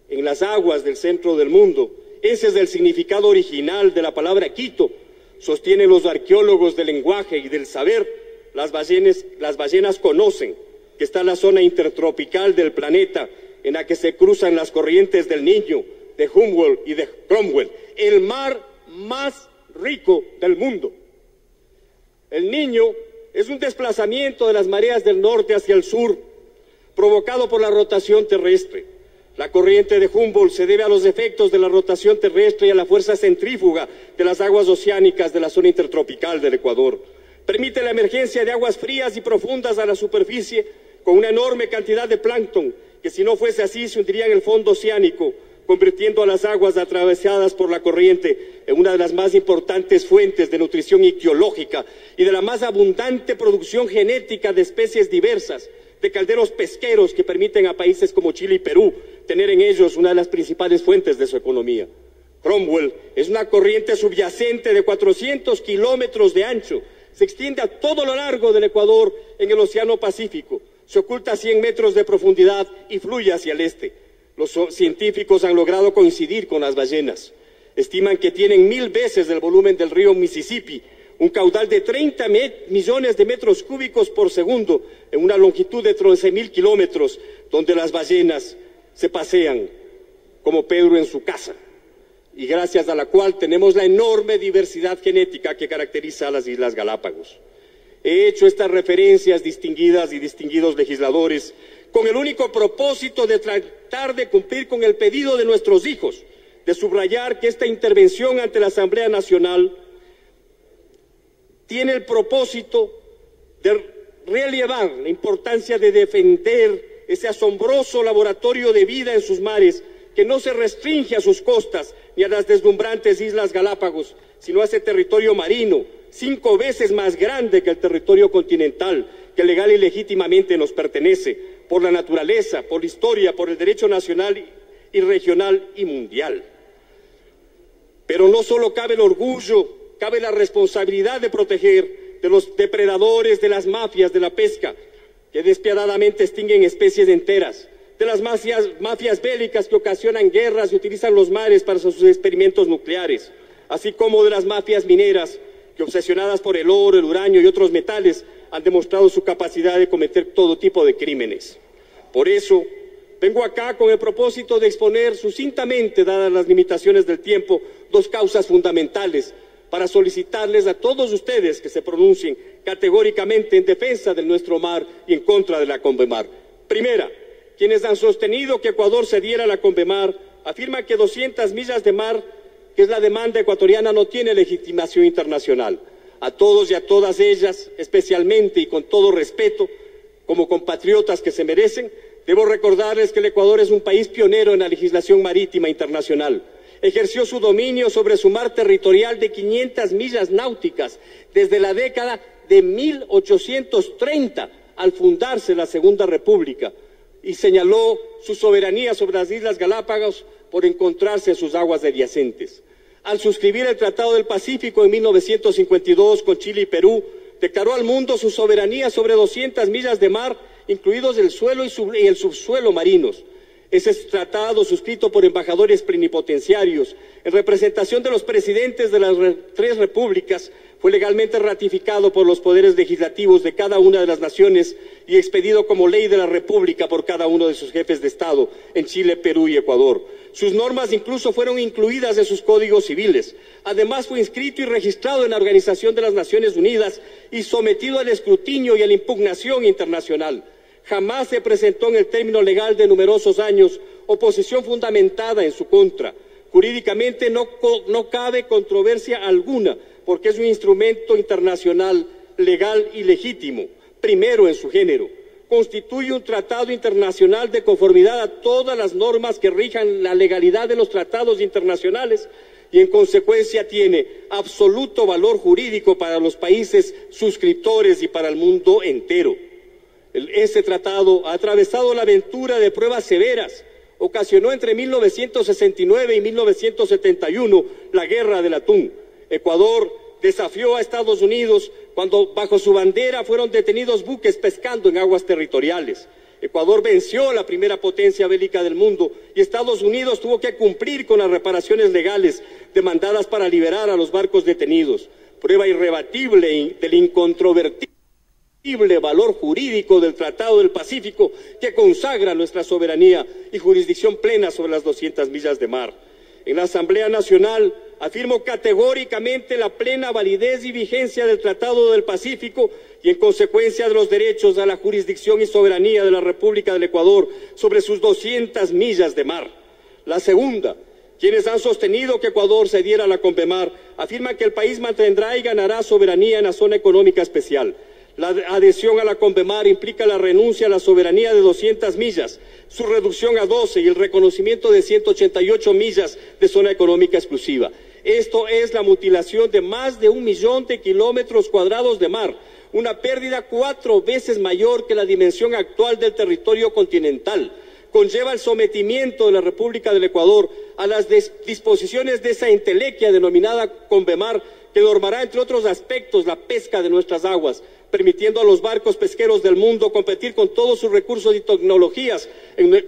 en las aguas del centro del mundo. Ese es el significado original de la palabra Quito, sostienen los arqueólogos del lenguaje y del saber. Las ballenas conocen que está la zona intertropical del planeta, en la que se cruzan las corrientes del Niño, de Humboldt y de Cromwell, el mar más rico del mundo. El Niño es un desplazamiento de las mareas del norte hacia el sur, provocado por la rotación terrestre. La corriente de Humboldt se debe a los efectos de la rotación terrestre y a la fuerza centrífuga de las aguas oceánicas de la zona intertropical del Ecuador. Permite la emergencia de aguas frías y profundas a la superficie con una enorme cantidad de plancton, que si no fuese así se hundiría en el fondo oceánico, convirtiendo a las aguas atravesadas por la corriente en una de las más importantes fuentes de nutrición ictiológica y de la más abundante producción genética de especies diversas, de calderos pesqueros que permiten a países como Chile y Perú tener en ellos una de las principales fuentes de su economía. Cromwell es una corriente subyacente de 400 kilómetros de ancho, se extiende a todo lo largo del Ecuador en el Océano Pacífico, se oculta a 100 metros de profundidad y fluye hacia el este. Los científicos han logrado coincidir con las ballenas. Estiman que tienen 1000 veces el volumen del río Mississippi, un caudal de 30 millones de metros cúbicos por segundo, en una longitud de 13.000 kilómetros, donde las ballenas se pasean como Pedro en su casa, y gracias a la cual tenemos la enorme diversidad genética que caracteriza a las Islas Galápagos. He hecho estas referencias, distinguidas y distinguidos legisladores, con el único propósito de tratar de cumplir con el pedido de nuestros hijos, de subrayar que esta intervención ante la Asamblea Nacional tiene el propósito de relevar la importancia de defender ese asombroso laboratorio de vida en sus mares, que no se restringe a sus costas ni a las deslumbrantes Islas Galápagos, sino a ese territorio marino, 5 veces más grande que el territorio continental, que legal y legítimamente nos pertenece, por la naturaleza, por la historia, por el derecho nacional y regional y mundial. Pero no solo cabe el orgullo, cabe la responsabilidad de proteger de los depredadores, de las mafias de la pesca, que despiadadamente extinguen especies enteras, de las mafias bélicas que ocasionan guerras y utilizan los mares para sus experimentos nucleares, así como de las mafias mineras que, obsesionadas por el oro, el uranio y otros metales, han demostrado su capacidad de cometer todo tipo de crímenes. Por eso, vengo acá con el propósito de exponer sucintamente, dadas las limitaciones del tiempo, 2 causas fundamentales para solicitarles a todos ustedes que se pronuncien categóricamente en defensa de nuestro mar y en contra de la CONVEMAR. Primera, quienes han sostenido que Ecuador cediera a la CONVEMAR afirman que 200 millas de mar, que es la demanda ecuatoriana, no tiene legitimación internacional. A todos y a todas ellas, especialmente y con todo respeto, como compatriotas que se merecen, debo recordarles que el Ecuador es un país pionero en la legislación marítima internacional. Ejerció su dominio sobre su mar territorial de 500 millas náuticas desde la década de 1830, al fundarse la Segunda República, y señaló su soberanía sobre las Islas Galápagos por encontrarse en sus aguas adyacentes. Al suscribir el Tratado del Pacífico en 1952 con Chile y Perú, declaró al mundo su soberanía sobre 200 millas de mar, incluidos el suelo y el subsuelo marinos. Ese tratado, suscrito por embajadores plenipotenciarios en representación de los presidentes de las tres repúblicas, fue legalmente ratificado por los poderes legislativos de cada una de las naciones y expedido como ley de la República por cada uno de sus jefes de Estado en Chile, Perú y Ecuador. Sus normas incluso fueron incluidas en sus códigos civiles. Además, fue inscrito y registrado en la Organización de las Naciones Unidas y sometido al escrutinio y a la impugnación internacional. Jamás se presentó en el término legal de numerosos años oposición fundamentada en su contra. Jurídicamente no cabe controversia alguna, porque es un instrumento internacional legal y legítimo, primero en su género. Constituye un tratado internacional de conformidad a todas las normas que rijan la legalidad de los tratados internacionales y en consecuencia tiene absoluto valor jurídico para los países suscriptores y para el mundo entero. Este tratado ha atravesado la aventura de pruebas severas. Ocasionó entre 1969 y 1971 la Guerra del Atún. Ecuador desafió a Estados Unidos cuando bajo su bandera fueron detenidos buques pescando en aguas territoriales. Ecuador venció a la primera potencia bélica del mundo y Estados Unidos tuvo que cumplir con las reparaciones legales demandadas para liberar a los barcos detenidos. Prueba irrebatible del incontrovertible valor jurídico del Tratado del Pacífico que consagra nuestra soberanía y jurisdicción plena sobre las 200 millas de mar. En la Asamblea Nacional afirmo categóricamente la plena validez y vigencia del Tratado del Pacífico y en consecuencia de los derechos a la jurisdicción y soberanía de la República del Ecuador sobre sus 200 millas de mar. La segunda, quienes han sostenido que Ecuador cediera a la CONVEMAR afirman que el país mantendrá y ganará soberanía en la zona económica especial. La adhesión a la CONVEMAR implica la renuncia a la soberanía de 200 millas, su reducción a 12 y el reconocimiento de 188 millas de zona económica exclusiva. Esto es la mutilación de más de 1 millón de kilómetros cuadrados de mar, una pérdida 4 veces mayor que la dimensión actual del territorio continental. Conlleva el sometimiento de la República del Ecuador a las disposiciones de esa entelequia denominada CONVEMAR, que normará, entre otros aspectos, la pesca de nuestras aguas, permitiendo a los barcos pesqueros del mundo competir con todos sus recursos y tecnologías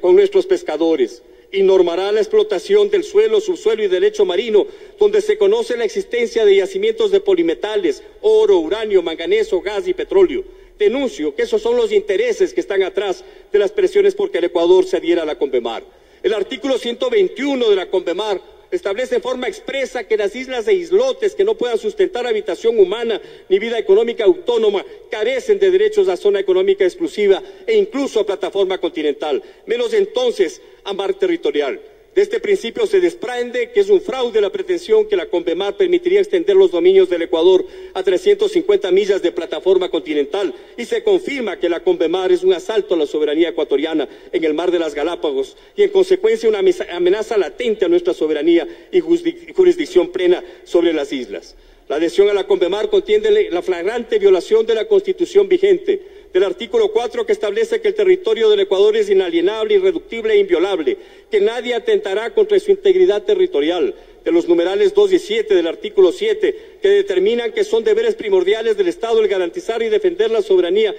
con nuestros pescadores. Y normará la explotación del suelo, subsuelo y derecho marino, donde se conoce la existencia de yacimientos de polimetales, oro, uranio, manganeso, gas y petróleo. Denuncio que esos son los intereses que están atrás de las presiones porque el Ecuador se adhiera a la CONVEMAR. El artículo 121 de la CONVEMAR establece en forma expresa que las islas e islotes que no puedan sustentar habitación humana ni vida económica autónoma carecen de derechos a zona económica exclusiva e incluso a plataforma continental, menos entonces a mar territorial. De este principio se desprende que es un fraude la pretensión que la CONVEMAR permitiría extender los dominios del Ecuador a 350 millas de plataforma continental y se confirma que la CONVEMAR es un asalto a la soberanía ecuatoriana en el mar de las Galápagos y en consecuencia una amenaza latente a nuestra soberanía y jurisdicción plena sobre las islas. La adhesión a la CONVEMAR contiene la flagrante violación de la Constitución vigente, del artículo 4 que establece que el territorio del Ecuador es inalienable, irreductible e inviolable, que nadie atentará contra su integridad territorial, de los numerales 2 y 7 del artículo 7, que determinan que son deberes primordiales del Estado el garantizar y defender la soberanía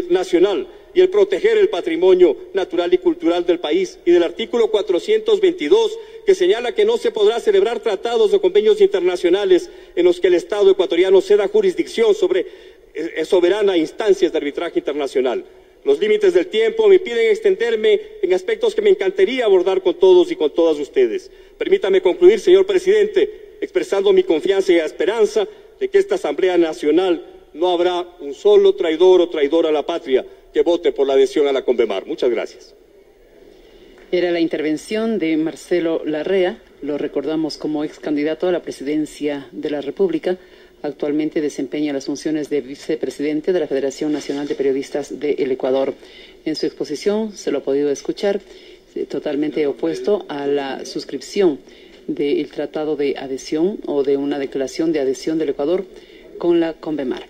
nacional y el proteger el patrimonio natural y cultural del país, y del artículo 422, que señala que no se podrá celebrar tratados o convenios internacionales en los que el Estado ecuatoriano ceda jurisdicción soberana a instancias de arbitraje internacional. Los límites del tiempo me impiden extenderme en aspectos que me encantaría abordar con todos y con todas ustedes. Permítame concluir, señor presidente, expresando mi confianza y esperanza de que esta Asamblea Nacional no habrá un solo traidor o traidora a la patria que vote por la adhesión a la Convemar. Muchas gracias. Era la intervención de Marcelo Larrea, lo recordamos como ex candidato a la presidencia de la República. Actualmente desempeña las funciones de vicepresidente de la Federación Nacional de Periodistas del Ecuador. En su exposición se lo ha podido escuchar, totalmente opuesto a la suscripción del tratado de adhesión o de una declaración de adhesión del Ecuador con la Convemar.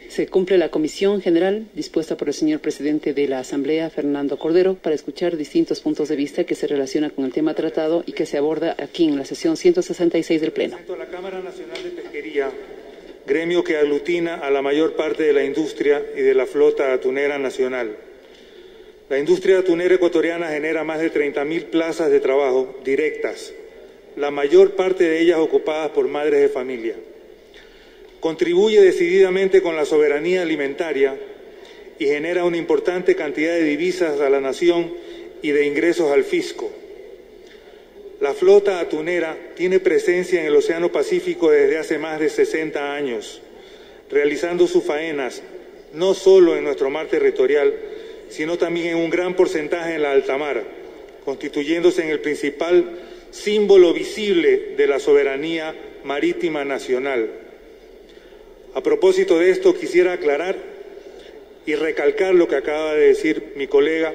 Se cumple la comisión general dispuesta por el señor presidente de la Asamblea, Fernando Cordero, para escuchar distintos puntos de vista que se relacionan con el tema tratado y que se aborda aquí en la sesión 166 del Pleno. La Cámara Nacional de Pesquería, gremio que aglutina a la mayor parte de la industria y de la flota atunera nacional. La industria atunera ecuatoriana genera más de 30.000 plazas de trabajo directas, la mayor parte de ellas ocupadas por madres de familia. Contribuye decididamente con la soberanía alimentaria y genera una importante cantidad de divisas a la nación y de ingresos al fisco. La flota atunera tiene presencia en el Océano Pacífico desde hace más de 60 años, realizando sus faenas no solo en nuestro mar territorial, sino también en un gran porcentaje en la alta mar, constituyéndose en el principal símbolo visible de la soberanía marítima nacional. A propósito de esto, quisiera aclarar y recalcar lo que acaba de decir mi colega.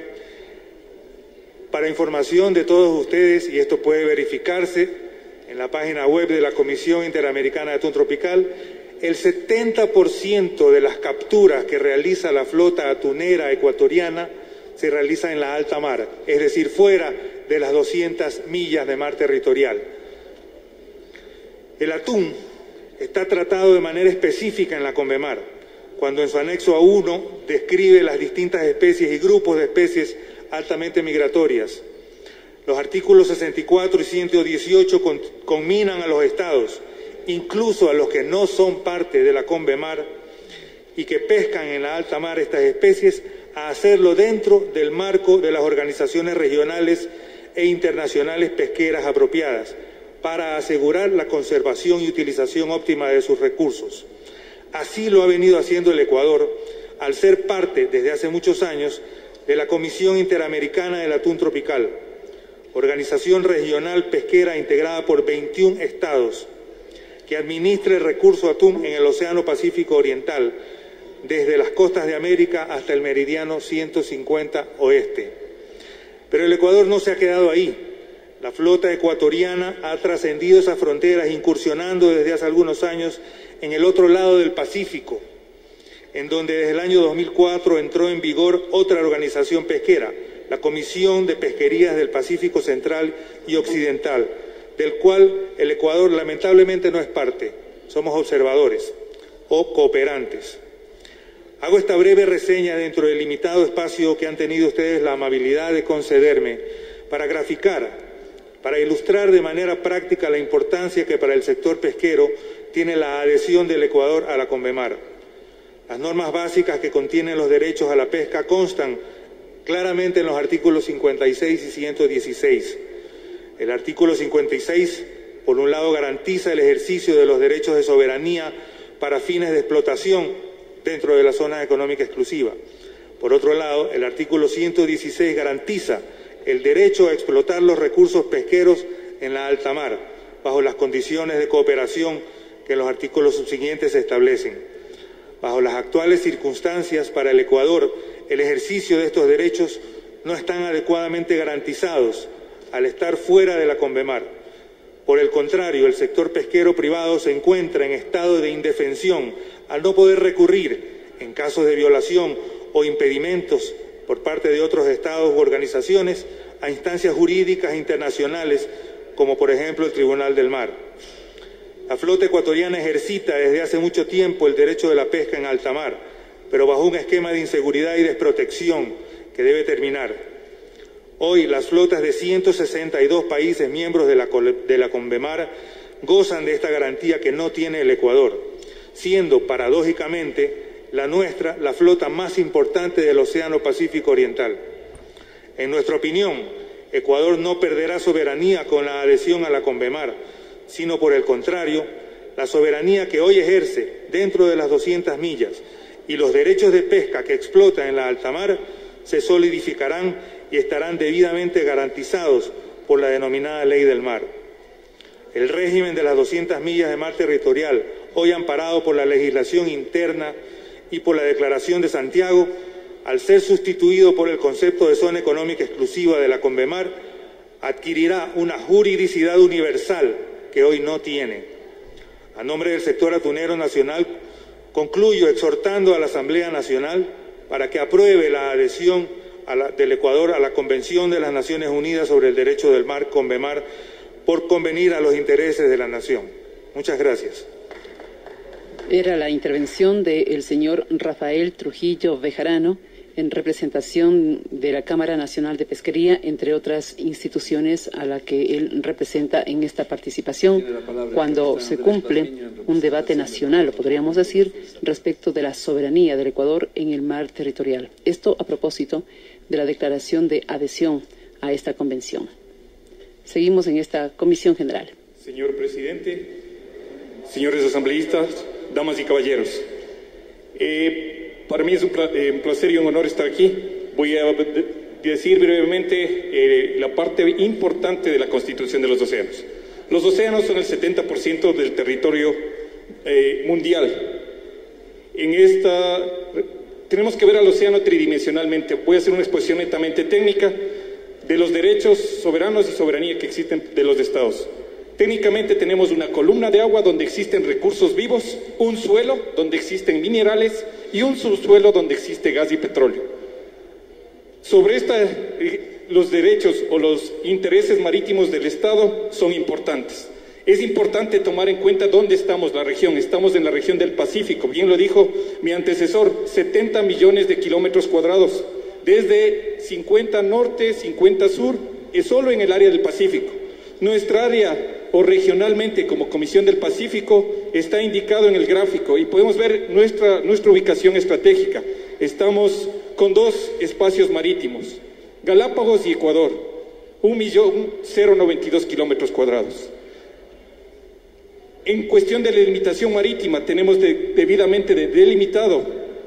Para información de todos ustedes, y esto puede verificarse en la página web de la Comisión Interamericana de Atún Tropical, el 70% de las capturas que realiza la flota atunera ecuatoriana se realiza en la alta mar, es decir, fuera de las 200 millas de mar territorial. El atún está tratado de manera específica en la Convemar, cuando en su anexo A1 describe las distintas especies y grupos de especies altamente migratorias. Los artículos 64 y 118 conminan a los estados, incluso a los que no son parte de la Convemar y que pescan en la alta mar estas especies, a hacerlo dentro del marco de las organizaciones regionales e internacionales pesqueras apropiadas, para asegurar la conservación y utilización óptima de sus recursos. Así lo ha venido haciendo el Ecuador, al ser parte desde hace muchos años de la Comisión Interamericana del Atún Tropical, organización regional pesquera integrada por 21 estados, que administra el recurso atún en el Océano Pacífico Oriental, desde las costas de América hasta el meridiano 150 oeste. Pero el Ecuador no se ha quedado ahí. La flota ecuatoriana ha trascendido esas fronteras, incursionando desde hace algunos años en el otro lado del Pacífico, en donde desde el año 2004 entró en vigor otra organización pesquera, la Comisión de Pesquerías del Pacífico Central y Occidental, del cual el Ecuador lamentablemente no es parte, somos observadores o cooperantes. Hago esta breve reseña dentro del limitado espacio que han tenido ustedes la amabilidad de concederme para graficar, para ilustrar de manera práctica la importancia que para el sector pesquero tiene la adhesión del Ecuador a la Convemar. Las normas básicas que contienen los derechos a la pesca constan claramente en los artículos 56 y 116. El artículo 56, por un lado, garantiza el ejercicio de los derechos de soberanía para fines de explotación dentro de la zona económica exclusiva. Por otro lado, el artículo 116 garantiza el derecho a explotar los recursos pesqueros en la alta mar, bajo las condiciones de cooperación que en los artículos subsiguientes se establecen. Bajo las actuales circunstancias, para el Ecuador, el ejercicio de estos derechos no están adecuadamente garantizados al estar fuera de la Convemar. Por el contrario, el sector pesquero privado se encuentra en estado de indefensión al no poder recurrir, en casos de violación o impedimentos por parte de otros estados u organizaciones, a instancias jurídicas internacionales, como por ejemplo el Tribunal del Mar. La flota ecuatoriana ejercita desde hace mucho tiempo el derecho de la pesca en alta mar, pero bajo un esquema de inseguridad y desprotección que debe terminar. Hoy las flotas de 162 países miembros de la Convemar gozan de esta garantía que no tiene el Ecuador, siendo paradójicamente la nuestra la flota más importante del Océano Pacífico Oriental. En nuestra opinión, Ecuador no perderá soberanía con la adhesión a la Convemar, sino por el contrario, la soberanía que hoy ejerce dentro de las 200 millas y los derechos de pesca que explota en la alta mar se solidificarán y estarán debidamente garantizados por la denominada Ley del Mar. El régimen de las 200 millas de mar territorial, hoy amparado por la legislación interna y por la Declaración de Santiago, al ser sustituido por el concepto de zona económica exclusiva de la Convemar, adquirirá una juridicidad universal que hoy no tiene. A nombre del sector atunero nacional, concluyo exhortando a la Asamblea Nacional para que apruebe la adhesión del Ecuador a la Convención de las Naciones Unidas sobre el Derecho del Mar, Convemar, por convenir a los intereses de la nación. Muchas gracias. Era la intervención del señor Rafael Trujillo Bejarano, en representación de la Cámara Nacional de Pesquería, entre otras instituciones a la que él representa en esta participación, cuando se cumple un debate nacional, podríamos decir, respecto de la soberanía del Ecuador en el mar territorial. Esto a propósito de la declaración de adhesión a esta convención. Seguimos en esta comisión general. Señor presidente, señores asambleístas, damas y caballeros, para mí es un placer y un honor estar aquí. Voy a decir brevemente la parte importante de la Constitución de los océanos. Los océanos son el 70% del territorio mundial. Tenemos que ver al océano tridimensionalmente. Voy a hacer una exposición netamente técnica de los derechos soberanos y soberanía que existen de los estados. Técnicamente tenemos una columna de agua donde existen recursos vivos, un suelo donde existen minerales y un subsuelo donde existe gas y petróleo. Sobre los derechos o los intereses marítimos del Estado son importantes. Es importante tomar en cuenta dónde estamos, la región. Estamos en la región del Pacífico, bien lo dijo mi antecesor, 70 millones de kilómetros cuadrados, desde 50 norte, 50 sur, es solo en el área del Pacífico. Nuestra área o regionalmente como Comisión del Pacífico está indicado en el gráfico y podemos ver nuestra ubicación estratégica. Estamos con dos espacios marítimos, Galápagos y Ecuador, 1.092 kilómetros cuadrados. En cuestión de la delimitación marítima, tenemos debidamente delimitado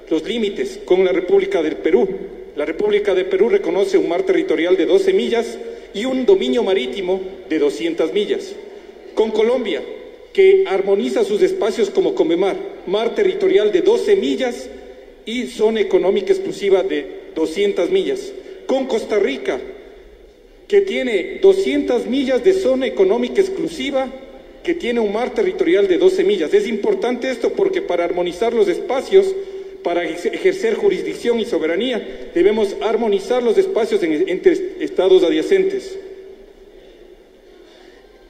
los límites con la República del Perú. La República de Perú reconoce un mar territorial de 12 millas y un dominio marítimo de 200 millas. Con Colombia, que armoniza sus espacios como Convemar, mar territorial de 12 millas y zona económica exclusiva de 200 millas. Con Costa Rica, que tiene 200 millas de zona económica exclusiva, que tiene un mar territorial de 12 millas. Es importante esto porque para armonizar los espacios, para ejercer jurisdicción y soberanía, debemos armonizar los espacios entre estados adyacentes.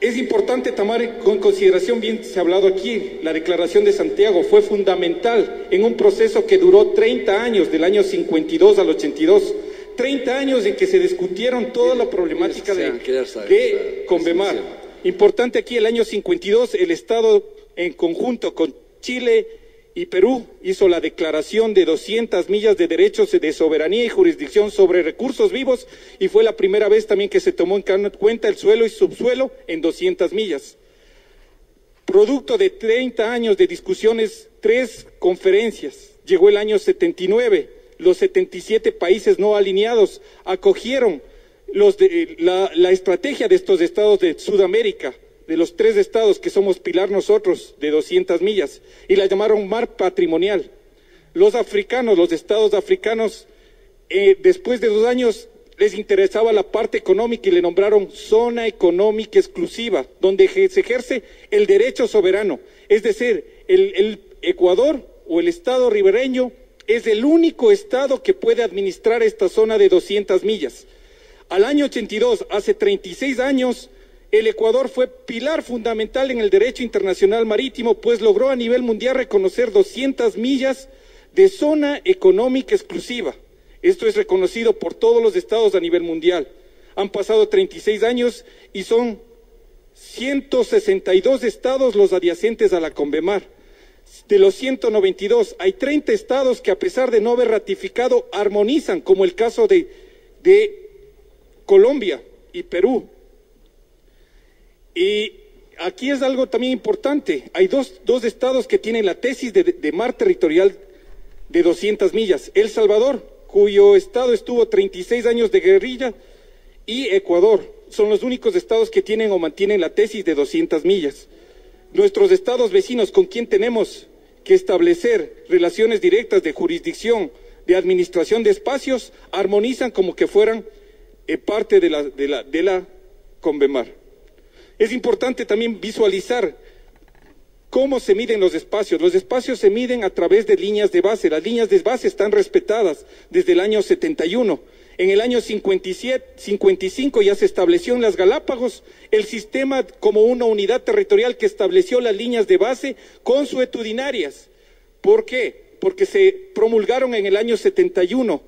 Es importante tomar en consideración, bien se ha hablado aquí, la Declaración de Santiago fue fundamental en un proceso que duró 30 años, del año 52 al 82, 30 años en que se discutieron toda la problemática de Convemar. Importante aquí, el año 52, el Estado en conjunto con Chile y Perú hizo la declaración de 200 millas de derechos de soberanía y jurisdicción sobre recursos vivos y fue la primera vez también que se tomó en cuenta el suelo y subsuelo en 200 millas. Producto de 30 años de discusiones, 3 conferencias, llegó el año 79, los 77 países no alineados acogieron la estrategia de estos estados de Sudamérica, de los 3 estados que somos pilar nosotros, de 200 millas, y la llamaron mar patrimonial. Los estados africanos, después de 2 años, les interesaba la parte económica y le nombraron zona económica exclusiva, donde se ejerce el derecho soberano. Es decir, el Ecuador o el estado ribereño es el único estado que puede administrar esta zona de 200 millas. Al año 82, hace 36 años, el Ecuador fue pilar fundamental en el derecho internacional marítimo, pues logró a nivel mundial reconocer 200 millas de zona económica exclusiva. Esto es reconocido por todos los estados a nivel mundial. Han pasado 36 años y son 162 estados los adyacentes a la Convemar. De los 192, hay 30 estados que a pesar de no haber ratificado, armonizan, como el caso de Colombia y Perú. Y aquí es algo también importante. Hay dos estados que tienen la tesis de mar territorial de 200 millas. El Salvador, cuyo estado estuvo 36 años de guerrilla, y Ecuador. Son los únicos estados que tienen o mantienen la tesis de 200 millas. Nuestros estados vecinos, con quien tenemos que establecer relaciones directas de jurisdicción, de administración de espacios, armonizan como que fueran parte de la Convemar. Es importante también visualizar cómo se miden los espacios. Los espacios se miden a través de líneas de base. Las líneas de base están respetadas desde el año 71. En el año 55 ya se estableció en las Galápagos el sistema como una unidad territorial que estableció las líneas de base consuetudinarias. ¿Por qué? Porque se promulgaron en el año 71,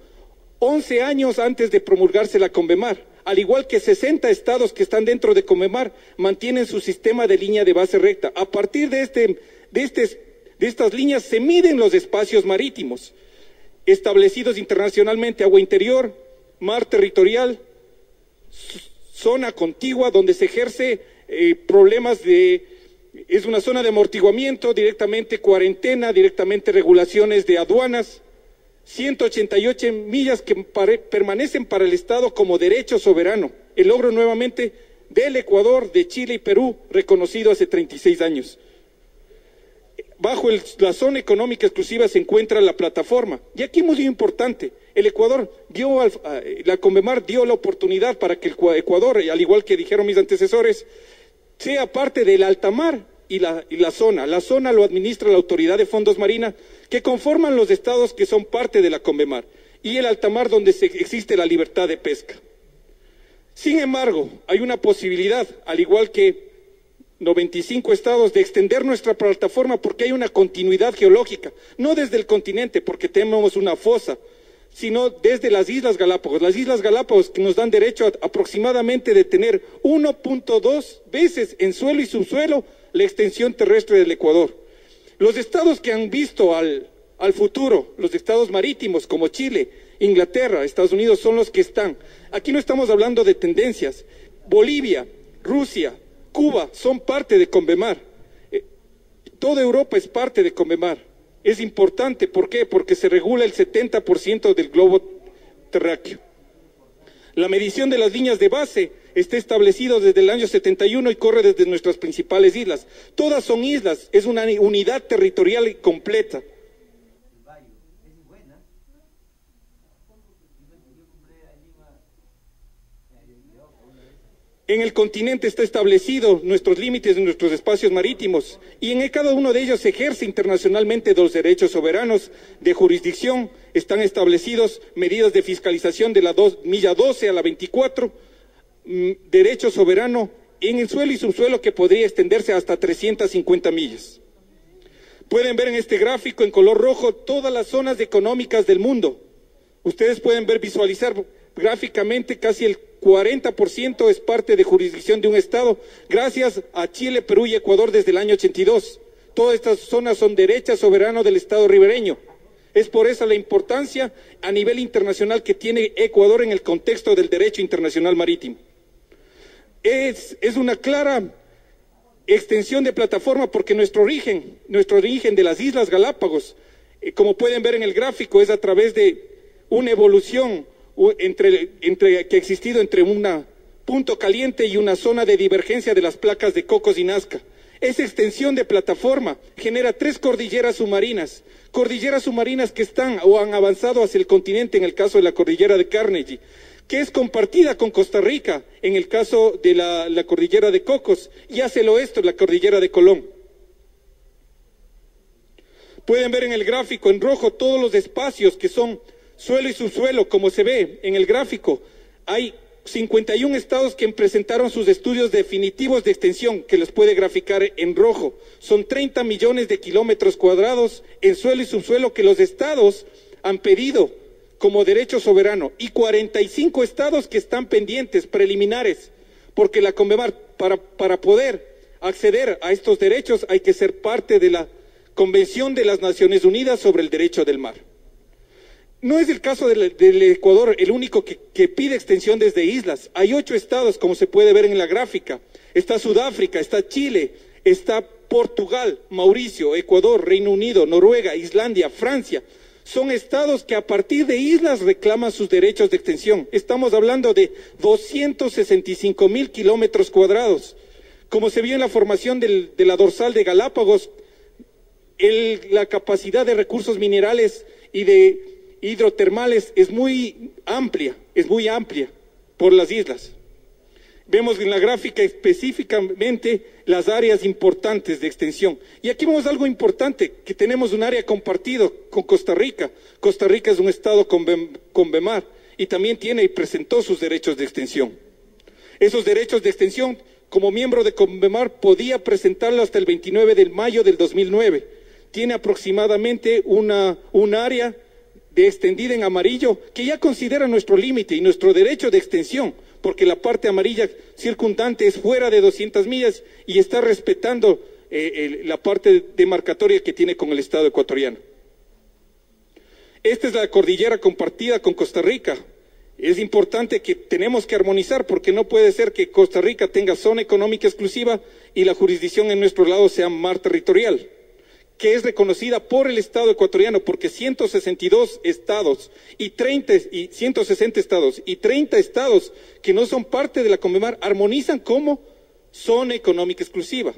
11 años antes de promulgarse la Convemar. Al igual que 60 estados que están dentro de Convemar mantienen su sistema de línea de base recta. A partir de estas líneas se miden los espacios marítimos establecidos internacionalmente: agua interior, mar territorial, zona contigua donde se ejerce problemas de... Es una zona de amortiguamiento, directamente cuarentena, directamente regulaciones de aduanas. 188 millas que permanecen para el Estado como derecho soberano, el logro nuevamente del Ecuador, de Chile y Perú, reconocido hace 36 años. Bajo la zona económica exclusiva se encuentra la plataforma, y aquí muy importante, el Ecuador la Convemar dio la oportunidad para que el Ecuador, al igual que dijeron mis antecesores, sea parte del alta mar y la zona. La zona lo administra la Autoridad de Fondos Marina, que conforman los estados que son parte de la Convemar, y el alta mar donde existe la libertad de pesca. Sin embargo, hay una posibilidad, al igual que 95 estados, de extender nuestra plataforma porque hay una continuidad geológica, no desde el continente porque tenemos una fosa, sino desde las Islas Galápagos. Las Islas Galápagos que nos dan derecho aproximadamente de tener 1.2 veces en suelo y subsuelo la extensión terrestre del Ecuador. Los estados que han visto al futuro, los estados marítimos como Chile, Inglaterra, Estados Unidos, son los que están. Aquí no estamos hablando de tendencias. Bolivia, Rusia, Cuba son parte de Convemar. Toda Europa es parte de Convemar. Es importante, ¿por qué? Porque se regula el 70% del globo terráqueo. La medición de las líneas de base está establecido desde el año 71 y corre desde nuestras principales islas. Todas son islas, es una unidad territorial completa. En el continente está establecido nuestros límites de nuestros espacios marítimos, y en cada uno de ellos se ejerce internacionalmente los derechos soberanos de jurisdicción. Están establecidos medidas de fiscalización de la milla 12 a la 24, derecho soberano en el suelo y subsuelo que podría extenderse hasta 350 millas. Pueden ver en este gráfico en color rojo todas las zonas económicas del mundo. Ustedes pueden visualizar gráficamente casi el 40% es parte de jurisdicción de un estado, gracias a Chile, Perú y Ecuador desde el año 82. Todas estas zonas son derecho soberano del estado ribereño. Es por eso la importancia a nivel internacional que tiene Ecuador en el contexto del derecho internacional marítimo. Es una clara extensión de plataforma porque nuestro origen de las Islas Galápagos, como pueden ver en el gráfico, es a través de una evolución que ha existido entre un punto caliente y una zona de divergencia de las placas de Cocos y Nazca. Esa extensión de plataforma genera 3 cordilleras submarinas que están o han avanzado hacia el continente en el caso de la cordillera de Carnegie, que es compartida con Costa Rica en el caso de la cordillera de Cocos, y hacia el oeste la cordillera de Colón. Pueden ver en el gráfico en rojo todos los espacios que son suelo y subsuelo, como se ve en el gráfico. Hay 51 estados que presentaron sus estudios definitivos de extensión, que les puede graficar en rojo. Son 30 millones de kilómetros cuadrados en suelo y subsuelo que los estados han pedido como derecho soberano, y 45 estados que están pendientes, preliminares, porque la Convemar, para poder acceder a estos derechos, hay que ser parte de la Convención de las Naciones Unidas sobre el Derecho del Mar. No es el caso del Ecuador el único que pide extensión desde islas. Hay 8 estados, como se puede ver en la gráfica, está Sudáfrica, está Chile, está Portugal, Mauricio, Ecuador, Reino Unido, Noruega, Islandia, Francia. Son estados que a partir de islas reclaman sus derechos de extensión. Estamos hablando de 265.000 kilómetros cuadrados. Como se vio en la formación de la dorsal de Galápagos, la capacidad de recursos minerales y de hidrotermales es muy amplia por las islas. Vemos en la gráfica específicamente las áreas importantes de extensión. Y aquí vemos algo importante, que tenemos un área compartido con Costa Rica. Costa Rica es un estado con BEMAR y también tiene y presentó sus derechos de extensión. Esos derechos de extensión, como miembro de CONVEMAR, podía presentarlo hasta el 29 de mayo del 2009. Tiene aproximadamente una área de extendida en amarillo que ya considera nuestro límite y nuestro derecho de extensión, porque la parte amarilla circundante es fuera de 200 millas y está respetando la parte demarcatoria que tiene con el Estado ecuatoriano. Esta es la cordillera compartida con Costa Rica. Es importante que tenemos que armonizar, porque no puede ser que Costa Rica tenga zona económica exclusiva y la jurisdicción en nuestro lado sea mar territorial, que es reconocida por el Estado ecuatoriano, porque 162 estados y 160 estados y 30 estados que no son parte de la CONVEMAR armonizan como zona económica exclusiva.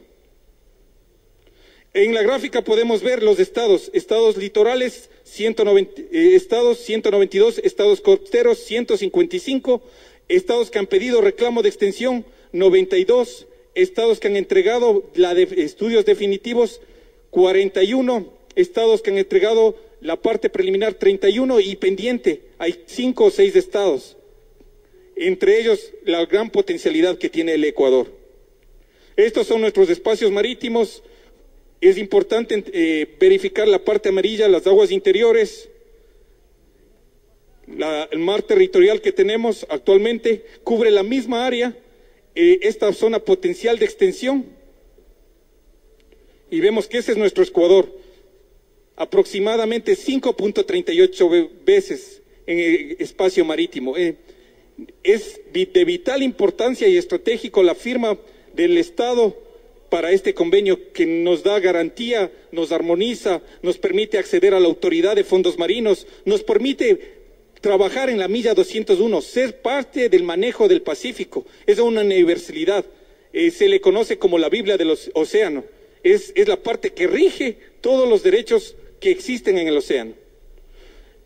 En la gráfica podemos ver los estados litorales, 192, estados costeros, 155, estados que han pedido reclamo de extensión, 92, estados que han entregado estudios definitivos, 41, estados que han entregado la parte preliminar, 31, y pendiente hay 5 o 6 estados, entre ellos la gran potencialidad que tiene el Ecuador. Estos son nuestros espacios marítimos. Es importante verificar la parte amarilla, las aguas interiores, el mar territorial que tenemos actualmente cubre la misma área, esta zona potencial de extensión. Y vemos que ese es nuestro Ecuador, aproximadamente 5.38 veces en el espacio marítimo. Es de vital importancia y estratégico la firma del Estado para este convenio, que nos da garantía, nos armoniza, nos permite acceder a la autoridad de fondos marinos, nos permite trabajar en la milla 201, ser parte del manejo del Pacífico. Es una universalidad, se le conoce como la Biblia del océano. Es la parte que rige todos los derechos que existen en el océano.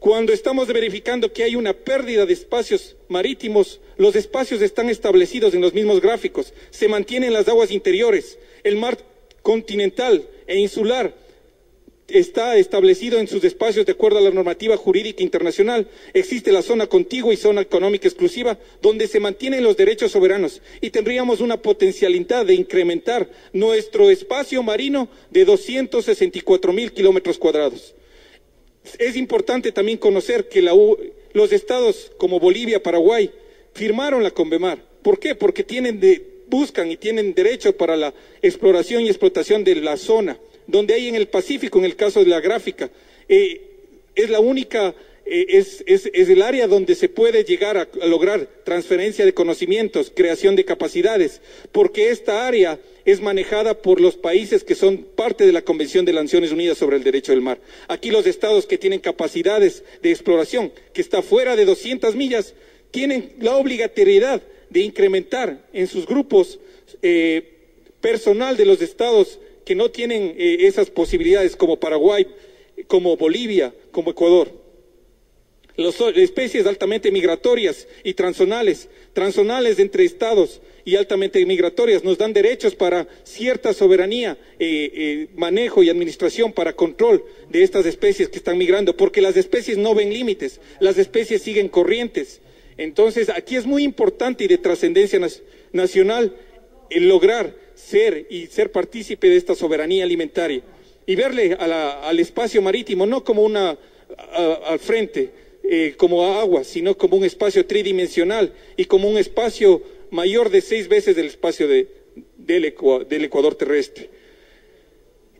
Cuando estamos verificando que hay una pérdida de espacios marítimos, los espacios están establecidos en los mismos gráficos, se mantienen las aguas interiores, el mar continental e insular está establecido en sus espacios de acuerdo a la normativa jurídica internacional. Existe la zona contigua y zona económica exclusiva, donde se mantienen los derechos soberanos, y tendríamos una potencialidad de incrementar nuestro espacio marino de 264.000 kilómetros cuadrados. Es importante también conocer que los estados como Bolivia, Paraguay, firmaron la CONVEMAR. ¿Por qué? Porque buscan y tienen derecho para la exploración y explotación de la zona, donde hay en el Pacífico, en el caso de la gráfica, es la única, es el área donde se puede llegar a lograr transferencia de conocimientos, creación de capacidades, porque esta área es manejada por los países que son parte de la Convención de las Naciones Unidas sobre el Derecho del Mar. Aquí los estados que tienen capacidades de exploración, que está fuera de 200 millas, tienen la obligatoriedad de incrementar en sus grupos personal de los estados que no tienen esas posibilidades, como Paraguay, como Bolivia, como Ecuador. Las especies altamente migratorias y transzonales entre estados y altamente migratorias nos dan derechos para cierta soberanía, manejo y administración para control de estas especies que están migrando, porque las especies no ven límites, las especies siguen corrientes. Entonces, aquí es muy importante y de trascendencia nacional el lograr ser partícipe de esta soberanía alimentaria y verle al espacio marítimo no como al frente, como agua, sino como un espacio tridimensional y como un espacio mayor de 6 veces del espacio del Ecuador terrestre.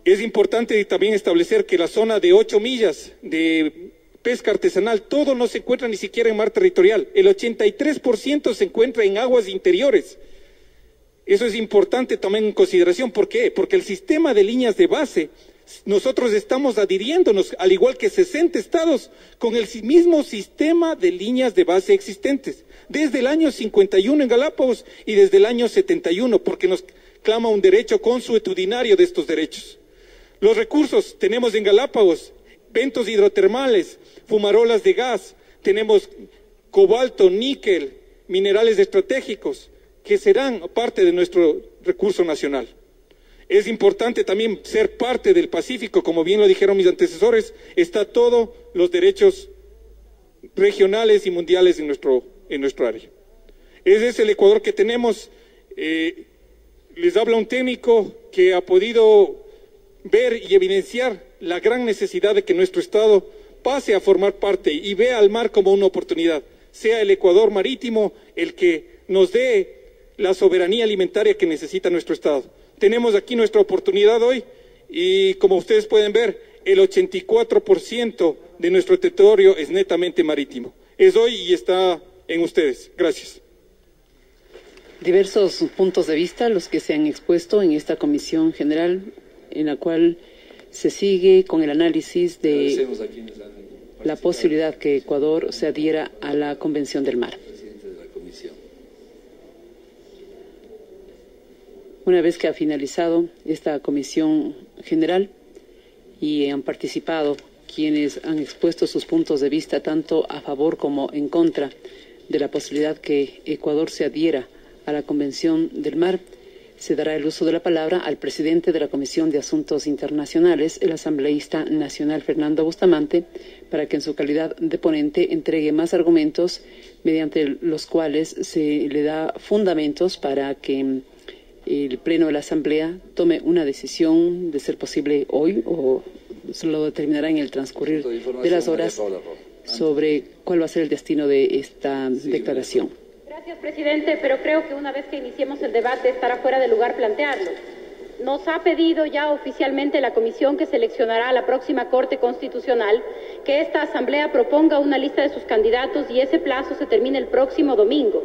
Es importante también establecer que la zona de 8 millas de pesca artesanal, todo no se encuentra ni siquiera en mar territorial, el 83% se encuentra en aguas interiores. Eso es importante tomar en consideración. ¿Por qué? Porque el sistema de líneas de base, nosotros estamos adhiriéndonos, al igual que 60 estados, con el mismo sistema de líneas de base existentes, desde el año 51 en Galápagos y desde el año 71, porque nos clama un derecho consuetudinario de estos derechos. Los recursos tenemos en Galápagos, ventos hidrotermales, fumarolas de gas, tenemos cobalto, níquel, minerales estratégicos, que serán parte de nuestro recurso nacional. Es importante también ser parte del Pacífico, como bien lo dijeron mis antecesores, está todos los derechos regionales y mundiales en nuestro área. Ese es el Ecuador que tenemos. Les habla un técnico que ha podido ver y evidenciar la gran necesidad de que nuestro Estado pase a formar parte y vea al mar como una oportunidad, sea el Ecuador marítimo el que nos dé la soberanía alimentaria que necesita nuestro Estado. Tenemos aquí nuestra oportunidad hoy y, como ustedes pueden ver, el 84% de nuestro territorio es netamente marítimo. Es hoy y está en ustedes. Gracias. Diversos puntos de vista los que se han expuesto en esta comisión general, en la cual se sigue con el análisis de la posibilidad que Ecuador se adhiera a la Convención del Mar. Una vez que ha finalizado esta comisión general y han participado quienes han expuesto sus puntos de vista tanto a favor como en contra de la posibilidad que Ecuador se adhiera a la Convención del Mar, se dará el uso de la palabra al presidente de la Comisión de Asuntos Internacionales, el asambleísta nacional Fernando Bustamante, para que en su calidad de ponente entregue más argumentos mediante los cuales se le da fundamentos para que el Pleno de la Asamblea tome una decisión, de ser posible hoy o se lo determinará en el transcurrir de las horas, sobre cuál va a ser el destino de esta declaración. Gracias, presidente, pero creo que una vez que iniciemos el debate estará fuera de lugar plantearlo. Nos ha pedido ya oficialmente la comisión que seleccionará a la próxima Corte Constitucional que esta Asamblea proponga una lista de sus candidatos y ese plazo se termine el próximo domingo.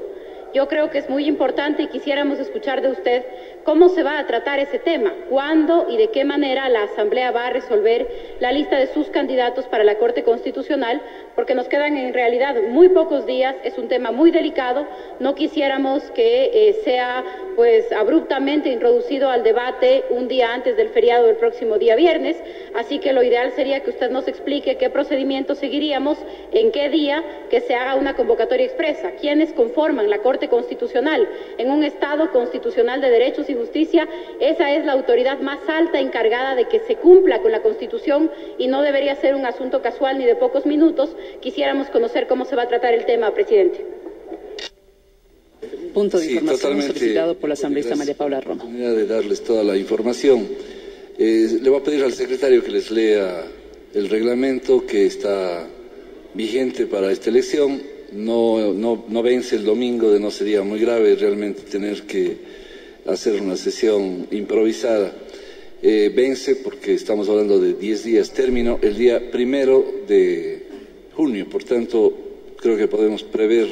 Yo creo que es muy importante y quisiéramos escuchar de usted cómo se va a tratar ese tema, cuándo y de qué manera la Asamblea va a resolver la lista de sus candidatos para la Corte Constitucional, porque nos quedan en realidad muy pocos días, es un tema muy delicado, no quisiéramos que sea pues abruptamente introducido al debate un día antes del feriado del próximo día viernes, así que lo ideal sería que usted nos explique qué procedimiento seguiríamos, en qué día, que se haga una convocatoria expresa, quiénes conforman la Corte Constitucional. En un Estado constitucional de derechos y justicia, esa es la autoridad más alta encargada de que se cumpla con la Constitución y no debería ser un asunto casual ni de pocos minutos. Quisiéramos conocer cómo se va a tratar el tema, presidente. Punto de información solicitado por la asambleísta María Paula Roma. De darles toda la información. Le voy a pedir al secretario que les lea el reglamento que está vigente para esta elección. No vence el domingo, de no sería muy grave realmente tener que hacer una sesión improvisada. Vence porque estamos hablando de 10 días, término el día 1 de junio, por tanto creo que podemos prever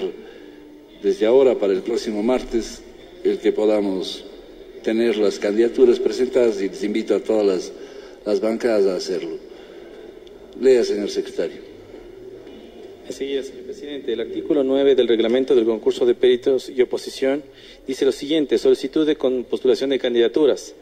desde ahora para el próximo martes el que podamos tener las candidaturas presentadas y les invito a todas las bancadas a hacerlo. Lea, señor secretario. Enseguida, señor presidente, el artículo 9 del reglamento del concurso de peritos y oposición dice lo siguiente: solicitud de postulación de candidaturas.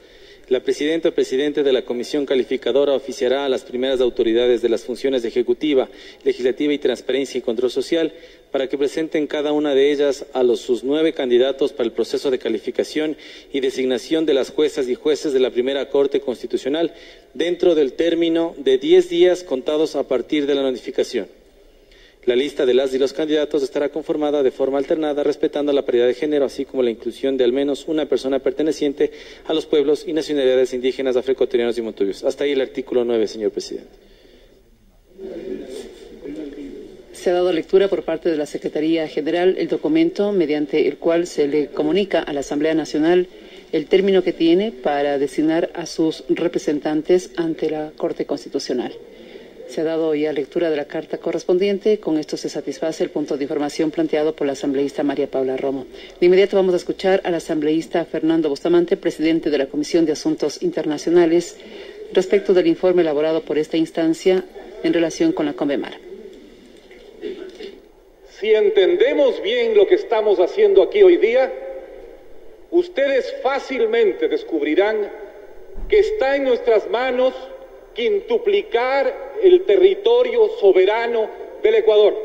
La presidenta o presidente de la comisión calificadora oficiará a las primeras autoridades de las funciones ejecutiva, legislativa y transparencia y control social para que presenten cada una de ellas a sus 9 candidatos para el proceso de calificación y designación de las juezas y jueces de la primera Corte Constitucional dentro del término de 10 días contados a partir de la notificación. La lista de las y los candidatos estará conformada de forma alternada, respetando la paridad de género, así como la inclusión de al menos una persona perteneciente a los pueblos y nacionalidades indígenas, afroecuatorianos y montubios. Hasta ahí el artículo 9, señor presidente. Se ha dado lectura por parte de la Secretaría General el documento mediante el cual se le comunica a la Asamblea Nacional el término que tiene para designar a sus representantes ante la Corte Constitucional. Se ha dado ya lectura de la carta correspondiente. Con esto se satisface el punto de información planteado por la asambleísta María Paula Romo. De inmediato vamos a escuchar al asambleísta Fernando Bustamante, presidente de la Comisión de Asuntos Internacionales, respecto del informe elaborado por esta instancia en relación con la CONVEMAR. Si entendemos bien lo que estamos haciendo aquí hoy día, ustedes fácilmente descubrirán que está en nuestras manos quintuplicar el territorio soberano del Ecuador.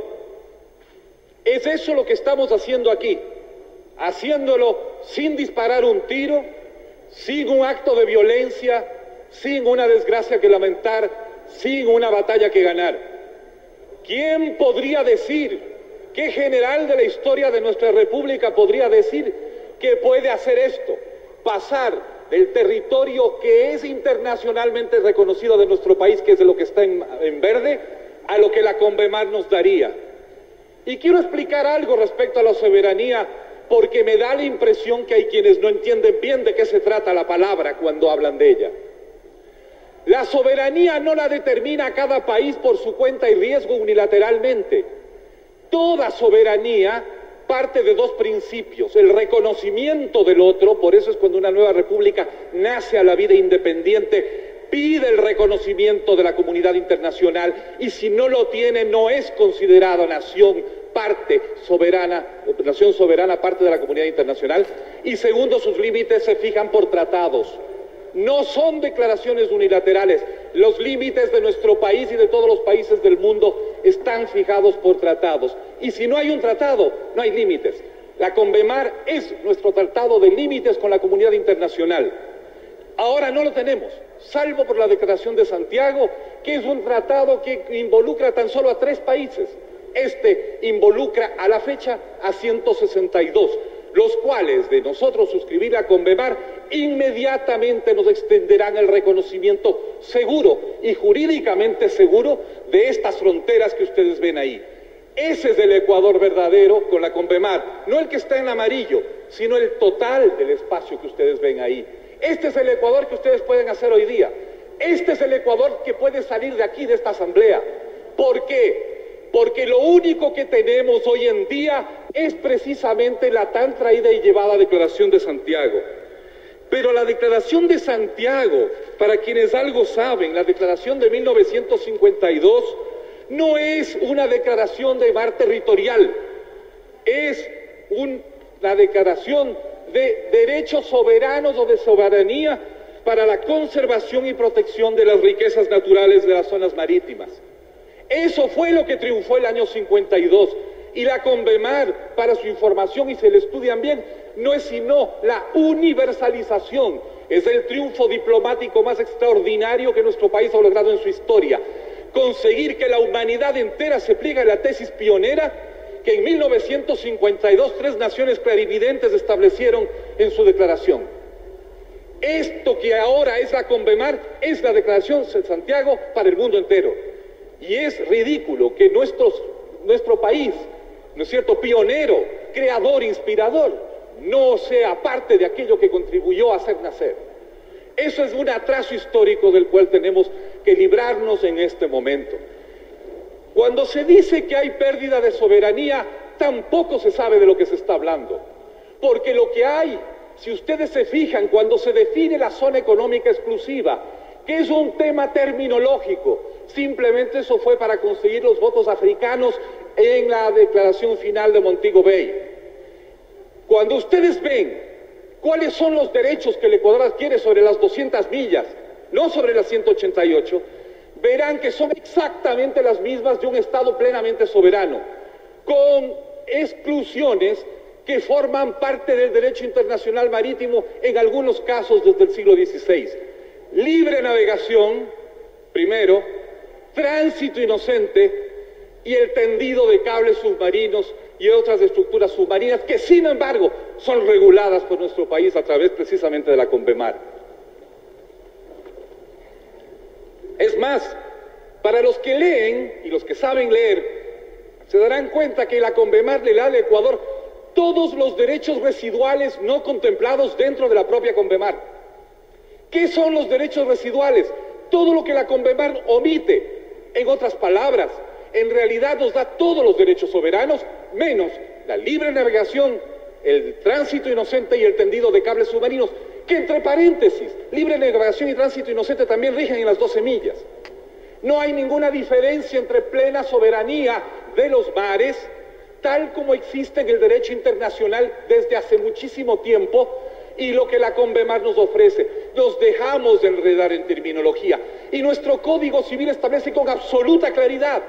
Es eso lo que estamos haciendo aquí, haciéndolo sin disparar un tiro, sin un acto de violencia, sin una desgracia que lamentar, sin una batalla que ganar. ¿Quién podría decir, qué general de la historia de nuestra república podría decir que puede hacer esto? Pasar del territorio que es internacionalmente reconocido de nuestro país, que es de lo que está en verde, a lo que la CONVEMAR nos daría. Y quiero explicar algo respecto a la soberanía, porque me da la impresión que hay quienes no entienden bien de qué se trata la palabra cuando hablan de ella. La soberanía no la determina cada país por su cuenta y riesgo unilateralmente. Toda soberanía parte de dos principios: el reconocimiento del otro. Por eso es cuando una nueva república nace a la vida independiente, pide el reconocimiento de la comunidad internacional, y si no lo tiene no es considerada nación soberana, parte de la comunidad internacional. Y segundo, sus límites se fijan por tratados. No son declaraciones unilaterales. Los límites de nuestro país y de todos los países del mundo están fijados por tratados. Y si no hay un tratado, no hay límites. La CONVEMAR es nuestro tratado de límites con la comunidad internacional. Ahora no lo tenemos, salvo por la Declaración de Santiago, que es un tratado que involucra tan solo a 3 países. Este involucra a la fecha a 162. Los cuales, de nosotros suscribir la CONVEMAR, inmediatamente nos extenderán el reconocimiento seguro y jurídicamente seguro de estas fronteras que ustedes ven ahí. Ese es el Ecuador verdadero con la CONVEMAR, no el que está en amarillo, sino el total del espacio que ustedes ven ahí. Este es el Ecuador que ustedes pueden hacer hoy día. Este es el Ecuador que puede salir de aquí, de esta asamblea. ¿Por qué? Porque lo único que tenemos hoy en día es precisamente la tan traída y llevada Declaración de Santiago. Pero la Declaración de Santiago, para quienes algo saben, la Declaración de 1952 no es una declaración de mar territorial, es una declaración de derechos soberanos o de soberanía para la conservación y protección de las riquezas naturales de las zonas marítimas. Eso fue lo que triunfó el año 52, y la CONVEMAR, para su información, y se le estudian bien, no es sino la universalización, es el triunfo diplomático más extraordinario que nuestro país ha logrado en su historia. Conseguir que la humanidad entera se pliegue a la tesis pionera que en 1952 3 naciones clarividentes establecieron en su declaración. Esto que ahora es la CONVEMAR es la Declaración de Santiago para el mundo entero. Y es ridículo que nuestro país, ¿no es cierto?, pionero, creador, inspirador, no sea parte de aquello que contribuyó a hacer nacer. Eso es un atraso histórico del cual tenemos que librarnos en este momento. Cuando se dice que hay pérdida de soberanía, tampoco se sabe de lo que se está hablando. Porque lo que hay, si ustedes se fijan, cuando se define la zona económica exclusiva, que es un tema terminológico, simplemente eso fue para conseguir los votos africanos en la declaración final de Montego Bay. Cuando ustedes ven cuáles son los derechos que el Ecuador adquiere sobre las 200 millas, no sobre las 188, verán que son exactamente las mismas de un Estado plenamente soberano, con exclusiones que forman parte del derecho internacional marítimo, en algunos casos desde el siglo XVI. Libre navegación, primero, tránsito inocente y el tendido de cables submarinos y otras estructuras submarinas que, sin embargo, son reguladas por nuestro país a través precisamente de la CONVEMAR. Es más, para los que leen y los que saben leer, se darán cuenta que la CONVEMAR le da al Ecuador todos los derechos residuales no contemplados dentro de la propia CONVEMAR. ¿Qué son los derechos residuales? Todo lo que la CONVEMAR omite. En otras palabras, en realidad nos da todos los derechos soberanos, menos la libre navegación, el tránsito inocente y el tendido de cables submarinos, que entre paréntesis, libre navegación y tránsito inocente también rigen en las 12 millas. No hay ninguna diferencia entre plena soberanía de los mares, tal como existe en el derecho internacional desde hace muchísimo tiempo, y lo que la CONVEMAR nos ofrece. Nos dejamos de enredar en terminología, y nuestro Código Civil establece con absoluta claridad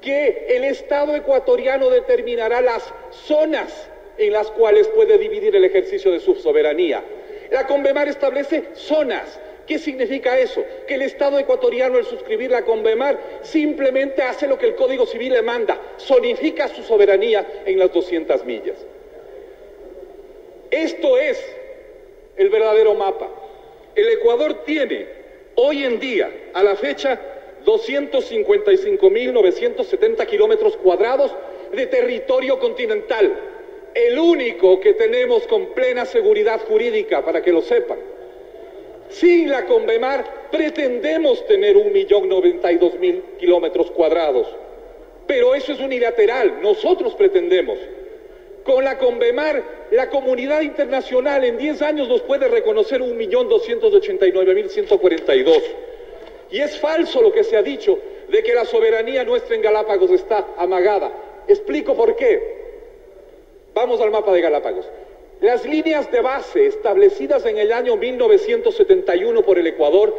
que el Estado ecuatoriano determinará las zonas en las cuales puede dividir el ejercicio de su soberanía. La CONVEMAR establece zonas. ¿Qué significa eso? Que el Estado ecuatoriano, al suscribir la CONVEMAR, simplemente hace lo que el Código Civil le manda, zonifica su soberanía en las 200 millas. Esto es el verdadero mapa. El Ecuador tiene, hoy en día, a la fecha, 255.970 kilómetros cuadrados de territorio continental. El único que tenemos con plena seguridad jurídica, para que lo sepan. Sin la CONVEMAR pretendemos tener 1.092.000 kilómetros cuadrados, pero eso es unilateral, nosotros pretendemos. Con la CONVEMAR, la comunidad internacional en 10 años nos puede reconocer 1.289.142. Y es falso lo que se ha dicho de que la soberanía nuestra en Galápagos está amagada. Explico por qué. Vamos al mapa de Galápagos. Las líneas de base establecidas en el año 1971 por el Ecuador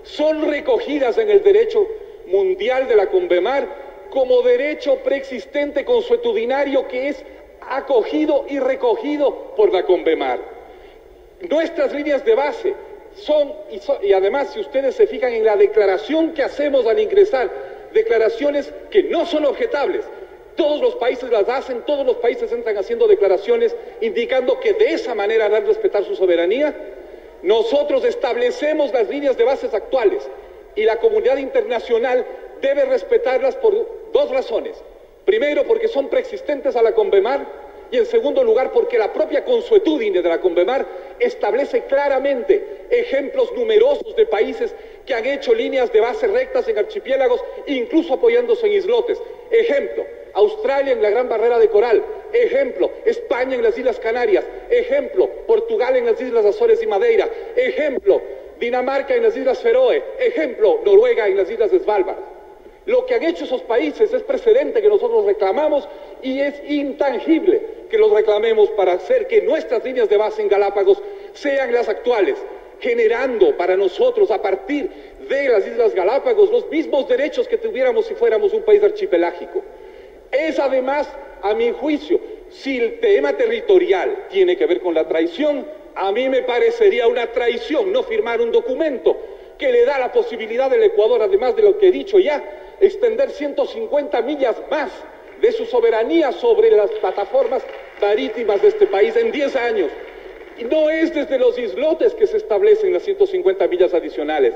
son recogidas en el derecho mundial de la CONVEMAR como derecho preexistente consuetudinario que es acogido y recogido por la CONVEMAR. Nuestras líneas de base son, y además si ustedes se fijan en la declaración que hacemos al ingresar, declaraciones que no son objetables. Todos los países las hacen, todos los países entran haciendo declaraciones indicando que de esa manera harán respetar su soberanía. Nosotros establecemos las líneas de bases actuales y la comunidad internacional debe respetarlas por dos razones. Primero, porque son preexistentes a la CONVEMAR, y en segundo lugar, porque la propia consuetudine de la CONVEMAR establece claramente ejemplos numerosos de países que han hecho líneas de base rectas en archipiélagos, incluso apoyándose en islotes. Ejemplo, Australia en la Gran Barrera de Coral. Ejemplo, España en las Islas Canarias. Ejemplo, Portugal en las Islas Azores y Madeira. Ejemplo, Dinamarca en las Islas Feroe. Ejemplo, Noruega en las Islas de Svalbard. Lo que han hecho esos países es precedente que nosotros reclamamos y es intangible que los reclamemos para hacer que nuestras líneas de base en Galápagos sean las actuales, generando para nosotros a partir de las Islas Galápagos los mismos derechos que tuviéramos si fuéramos un país archipelágico. Es además, a mi juicio, si el tema territorial tiene que ver con la traición, a mí me parecería una traición no firmar un documento que le da la posibilidad del Ecuador, además de lo que he dicho ya, extender 150 millas más de su soberanía sobre las plataformas marítimas de este país en 10 años. Y no es desde los islotes que se establecen las 150 millas adicionales,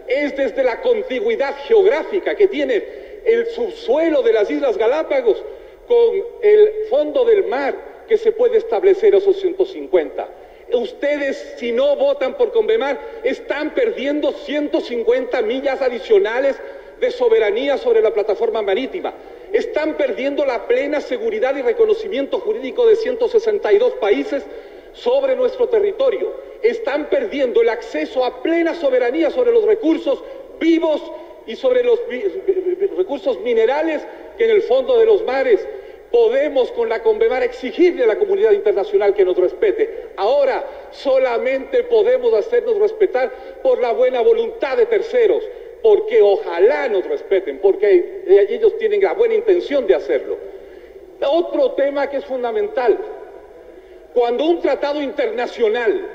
es desde la contigüidad geográfica que tiene el subsuelo de las Islas Galápagos con el fondo del mar que se puede establecer esos 150. Ustedes, si no votan por CONVEMAR, están perdiendo 150 millas adicionales de soberanía sobre la plataforma marítima. Están perdiendo la plena seguridad y reconocimiento jurídico de 162 países sobre nuestro territorio. Están perdiendo el acceso a plena soberanía sobre los recursos vivos y sobre los recursos minerales que en el fondo de los mares. Podemos con la CONVEMAR exigirle a la comunidad internacional que nos respete. Ahora solamente podemos hacernos respetar por la buena voluntad de terceros, porque ojalá nos respeten, porque ellos tienen la buena intención de hacerlo. Otro tema que es fundamental, cuando un tratado internacional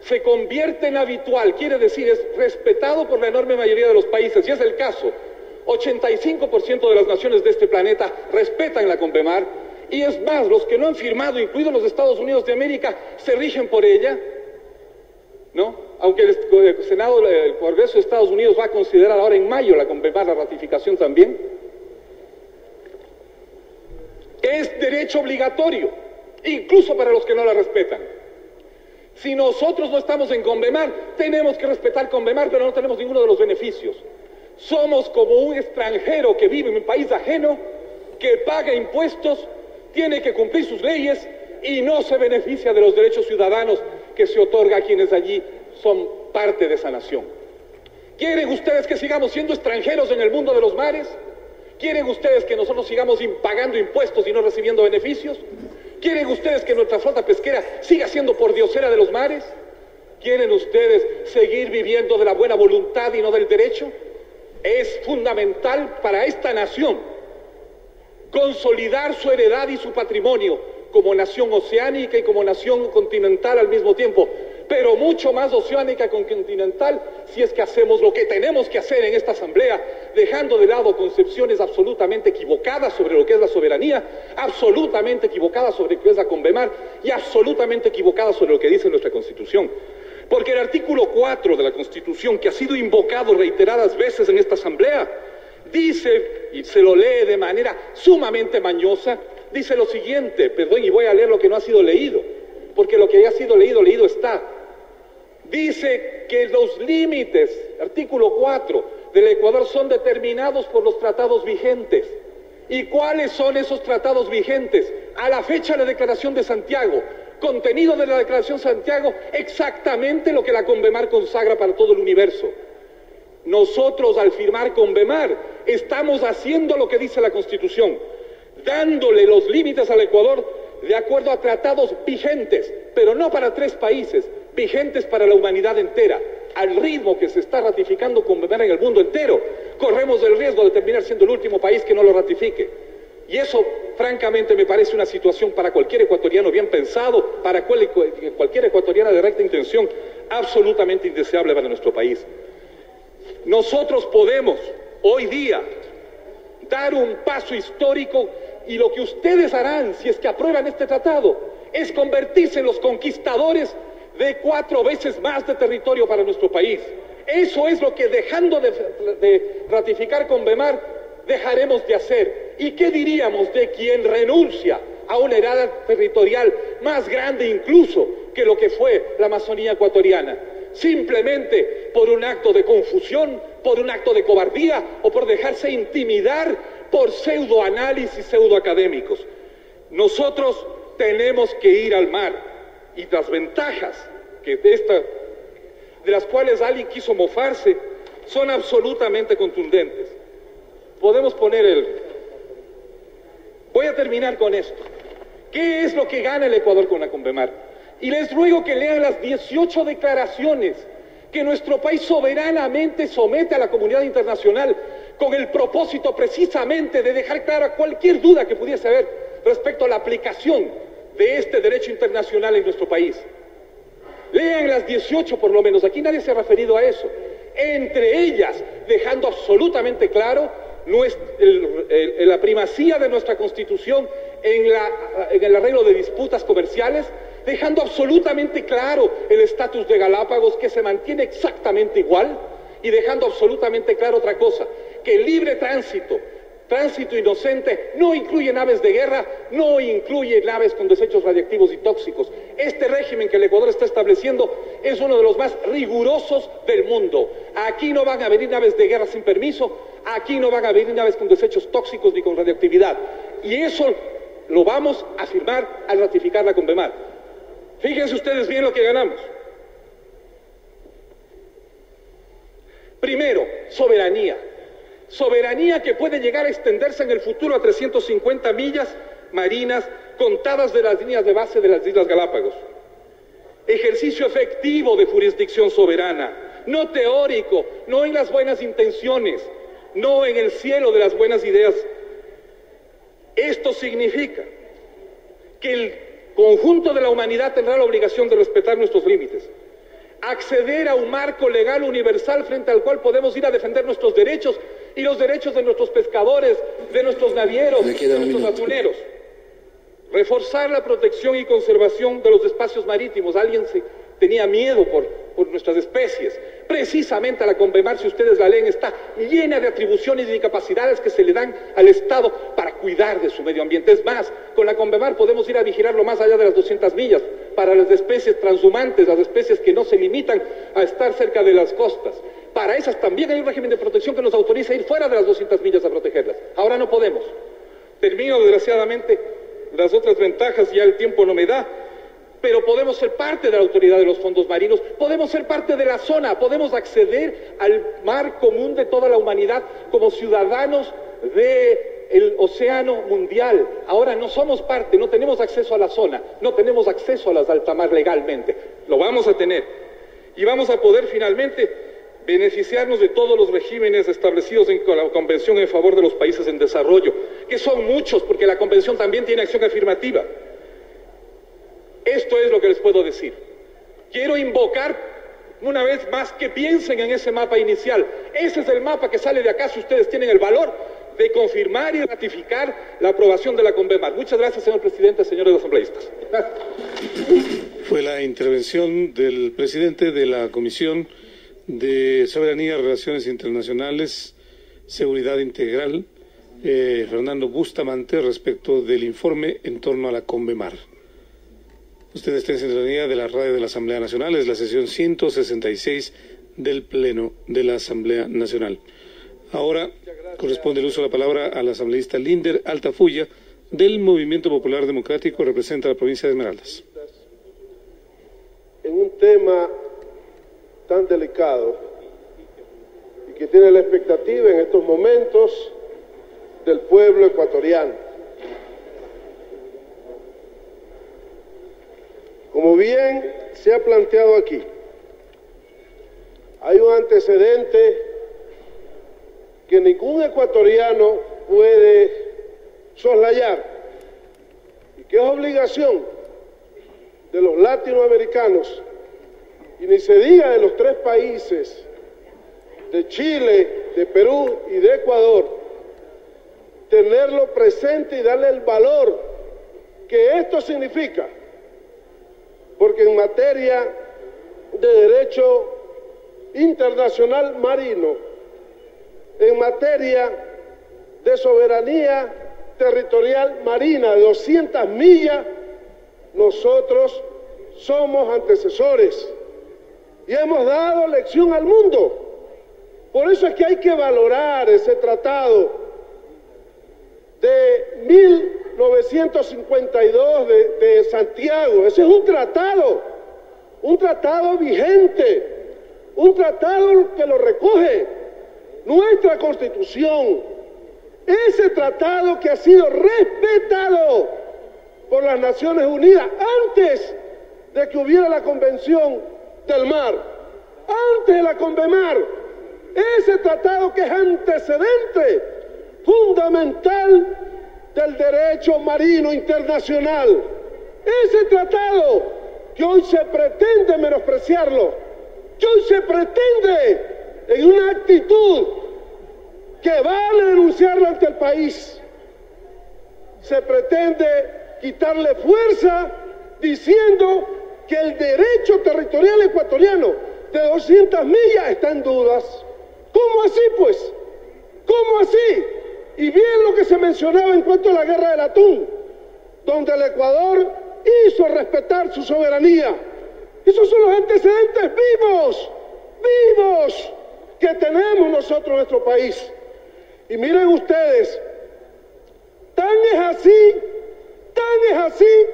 se convierte en habitual, quiere decir es respetado por la enorme mayoría de los países, y es el caso, 85% de las naciones de este planeta respetan la CONVEMAR, y es más, los que no han firmado, incluidos los Estados Unidos de América, se rigen por ella, ¿no? Aunque el Senado, el Congreso de Estados Unidos va a considerar ahora en mayo la CONVEMAR, la ratificación también. Es derecho obligatorio, incluso para los que no la respetan. Si nosotros no estamos en CONVEMAR, tenemos que respetar CONVEMAR, pero no tenemos ninguno de los beneficios. Somos como un extranjero que vive en un país ajeno, que paga impuestos, tiene que cumplir sus leyes y no se beneficia de los derechos ciudadanos que se otorga a quienes allí son parte de esa nación. ¿Quieren ustedes que sigamos siendo extranjeros en el mundo de los mares? ¿Quieren ustedes que nosotros sigamos pagando impuestos y no recibiendo beneficios? ¿Quieren ustedes que nuestra flota pesquera siga siendo pordiosera de los mares? ¿Quieren ustedes seguir viviendo de la buena voluntad y no del derecho? Es fundamental para esta nación consolidar su heredad y su patrimonio como nación oceánica y como nación continental al mismo tiempo, pero mucho más oceánica que continental si es que hacemos lo que tenemos que hacer en esta asamblea, dejando de lado concepciones absolutamente equivocadas sobre lo que es la soberanía, absolutamente equivocadas sobre lo que es la CONVEMAR y absolutamente equivocadas sobre lo que dice nuestra Constitución. Porque el artículo 4 de la Constitución, que ha sido invocado reiteradas veces en esta asamblea, dice, y se lo lee de manera sumamente mañosa, dice lo siguiente, perdón, y voy a leer lo que no ha sido leído, porque lo que ha sido leído, leído está. Dice que los límites, artículo 4, del Ecuador son determinados por los tratados vigentes. ¿Y cuáles son esos tratados vigentes? A la fecha de la Declaración de Santiago, contenido de la Declaración de Santiago, exactamente lo que la CONVEMAR consagra para todo el universo. Nosotros, al firmar CONVEMAR, estamos haciendo lo que dice la Constitución, dándole los límites al Ecuador de acuerdo a tratados vigentes, pero no para 3 países, vigentes para la humanidad entera. Al ritmo que se está ratificando CONVEMAR en el mundo entero, corremos el riesgo de terminar siendo el último país que no lo ratifique. Y eso, francamente, me parece una situación para cualquier ecuatoriano bien pensado, para cualquier ecuatoriana de recta intención, absolutamente indeseable para nuestro país. Nosotros podemos, hoy día, dar un paso histórico y lo que ustedes harán, si es que aprueban este tratado, es convertirse en los conquistadores de 4 veces más de territorio para nuestro país. Eso es lo que, dejando de ratificar CONVEMAR, dejaremos de hacer. ¿Y qué diríamos de quien renuncia a una heredad territorial más grande incluso que lo que fue la Amazonía ecuatoriana? Simplemente por un acto de confusión, por un acto de cobardía o por dejarse intimidar por pseudoanálisis pseudoacadémicos. Nosotros tenemos que ir al mar y las ventajas de las cuales alguien quiso mofarse son absolutamente contundentes. Podemos poner Voy a terminar con esto. ¿Qué es lo que gana el Ecuador con la CONVEMAR? Y les ruego que lean las 18 declaraciones que nuestro país soberanamente somete a la comunidad internacional con el propósito precisamente de dejar clara cualquier duda que pudiese haber respecto a la aplicación de este derecho internacional en nuestro país. Lean las 18 por lo menos, aquí nadie se ha referido a eso. Entre ellas, dejando absolutamente claro la primacía de nuestra Constitución en el arreglo de disputas comerciales, dejando absolutamente claro el estatus de Galápagos, que se mantiene exactamente igual, y dejando absolutamente claro otra cosa, que el libre tránsito inocente, no incluye naves de guerra, no incluye naves con desechos radiactivos y tóxicos. Este régimen que el Ecuador está estableciendo es uno de los más rigurosos del mundo. Aquí no van a venir naves de guerra sin permiso, aquí no van a venir naves con desechos tóxicos ni con radiactividad. Y eso lo vamos a firmar al ratificar la CONVEMAR. Fíjense ustedes bien lo que ganamos. Primero, soberanía. Soberanía que puede llegar a extenderse en el futuro a 350 millas marinas contadas de las líneas de base de las Islas Galápagos. Ejercicio efectivo de jurisdicción soberana, no teórico, no en las buenas intenciones, no en el cielo de las buenas ideas. Esto significa que el conjunto de la humanidad tendrá la obligación de respetar nuestros límites, acceder a un marco legal universal frente al cual podemos ir a defender nuestros derechos y los derechos de nuestros pescadores, de nuestros navieros, de nuestros atuneros. Reforzar la protección y conservación de los espacios marítimos. Alguien tenía miedo por nuestras especies. Precisamente la CONVEMAR, si ustedes la leen, está llena de atribuciones y capacidades que se le dan al Estado para cuidar de su medio ambiente. Es más, con la CONVEMAR podemos ir a vigilarlo más allá de las 200 millas, para las especies transhumantes, las especies que no se limitan a estar cerca de las costas. Para esas también hay un régimen de protección que nos autoriza a ir fuera de las 200 millas a protegerlas. Ahora no podemos. Termino, desgraciadamente, las otras ventajas, ya el tiempo no me da, pero podemos ser parte de la autoridad de los fondos marinos, podemos ser parte de la zona, podemos acceder al mar común de toda la humanidad como ciudadanos del océano mundial. Ahora no somos parte, no tenemos acceso a la zona, no tenemos acceso a las alta mar legalmente. Lo vamos a tener y vamos a poder finalmente beneficiarnos de todos los regímenes establecidos en la Convención en favor de los países en desarrollo, que son muchos, porque la Convención también tiene acción afirmativa. Esto es lo que les puedo decir. Quiero invocar una vez más que piensen en ese mapa inicial. Ese es el mapa que sale de acá si ustedes tienen el valor de confirmar y ratificar la aprobación de la CONVEMAR. Muchas gracias, señor presidente, señores asambleístas. Fue la intervención del presidente de la Comisión de Soberanía, Relaciones Internacionales, Seguridad Integral, Fernando Bustamante, respecto del informe en torno a la CONVEMAR. Usted está en sintonía de la radio de la Asamblea Nacional, es la sesión 166 del Pleno de la Asamblea Nacional. Ahora corresponde el uso de la palabra al asambleísta Linder Altafulla, del Movimiento Popular Democrático, representa la provincia de Esmeraldas. En un tema tan delicado y que tiene la expectativa en estos momentos del pueblo ecuatoriano. Como bien se ha planteado aquí, hay un antecedente que ningún ecuatoriano puede soslayar y que es obligación de los latinoamericanos, y ni se diga de los tres países, de Chile, de Perú y de Ecuador, tenerlo presente y darle el valor que esto significa, porque en materia de derecho internacional marino, en materia de soberanía territorial marina de 200 millas, nosotros somos antecesores y hemos dado lección al mundo. Por eso es que hay que valorar ese tratado de 1952 de Santiago. Ese es un tratado vigente, un tratado que lo recoge nuestra Constitución. Ese tratado que ha sido respetado por las Naciones Unidas antes de que hubiera la Convención del Mar, antes de la CONVEMAR, ese tratado que es antecedente fundamental del derecho marino internacional, ese tratado que hoy se pretende menospreciarlo, que hoy se pretende en una actitud que vale denunciarlo ante el país, se pretende quitarle fuerza diciendo que el derecho territorial ecuatoriano de 200 millas está en dudas. ¿Cómo así, pues? ¿Cómo así? Y bien lo que se mencionaba en cuanto a la guerra del atún, donde el Ecuador hizo respetar su soberanía. Esos son los antecedentes vivos que tenemos nosotros en nuestro país. Y miren ustedes, tan es así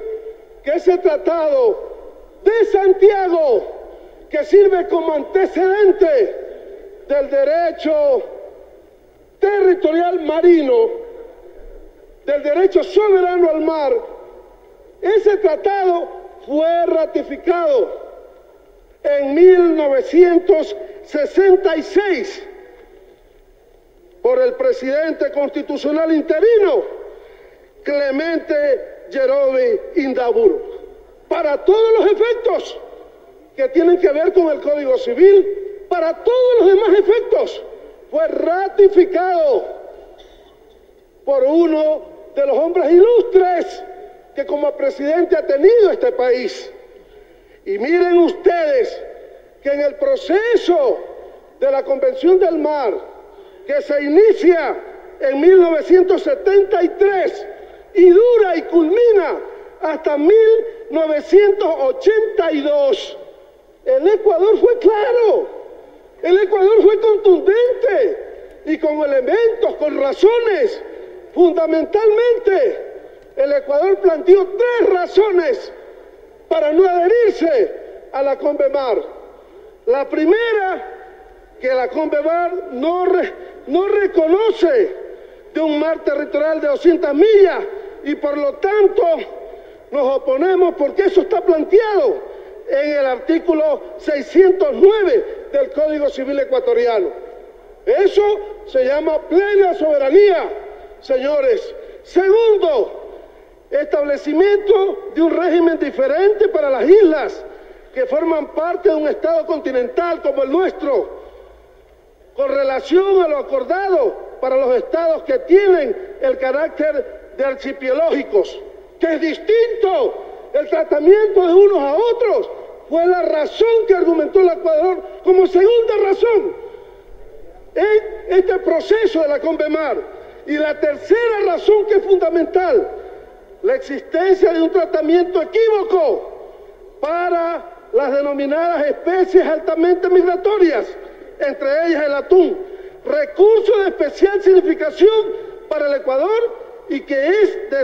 que ese tratado de Santiago, que sirve como antecedente del derecho territorial marino, del derecho soberano al mar, ese tratado fue ratificado en 1966 por el presidente constitucional interino Clemente Yerovi Indaburu, para todos los efectos que tienen que ver con el Código Civil, para todos los demás efectos, fue ratificado por uno de los hombres ilustres que como presidente ha tenido este país. Y miren ustedes que en el proceso de la Convención del Mar, que se inicia en 1973 y dura y culmina hasta 1982. El Ecuador fue claro, el Ecuador fue contundente y con elementos, con razones. Fundamentalmente, el Ecuador planteó 3 razones para no adherirse a la CONVEMAR. La primera, que la CONVEMAR no reconoce de un mar territorial de 200 millas y por lo tanto nos oponemos porque eso está planteado en el artículo 609 del Código Civil ecuatoriano. Eso se llama plena soberanía, señores. Segundo, establecimiento de un régimen diferente para las islas que forman parte de un estado continental como el nuestro, con relación a lo acordado para los estados que tienen el carácter de archipiélagos, que es distinto. El tratamiento de unos a otros fue la razón que argumentó el Ecuador como segunda razón en este proceso de la CONVEMAR. Y la tercera razón, que es fundamental, la existencia de un tratamiento equívoco para las denominadas especies altamente migratorias, entre ellas el atún, recurso de especial significación para el Ecuador y que es de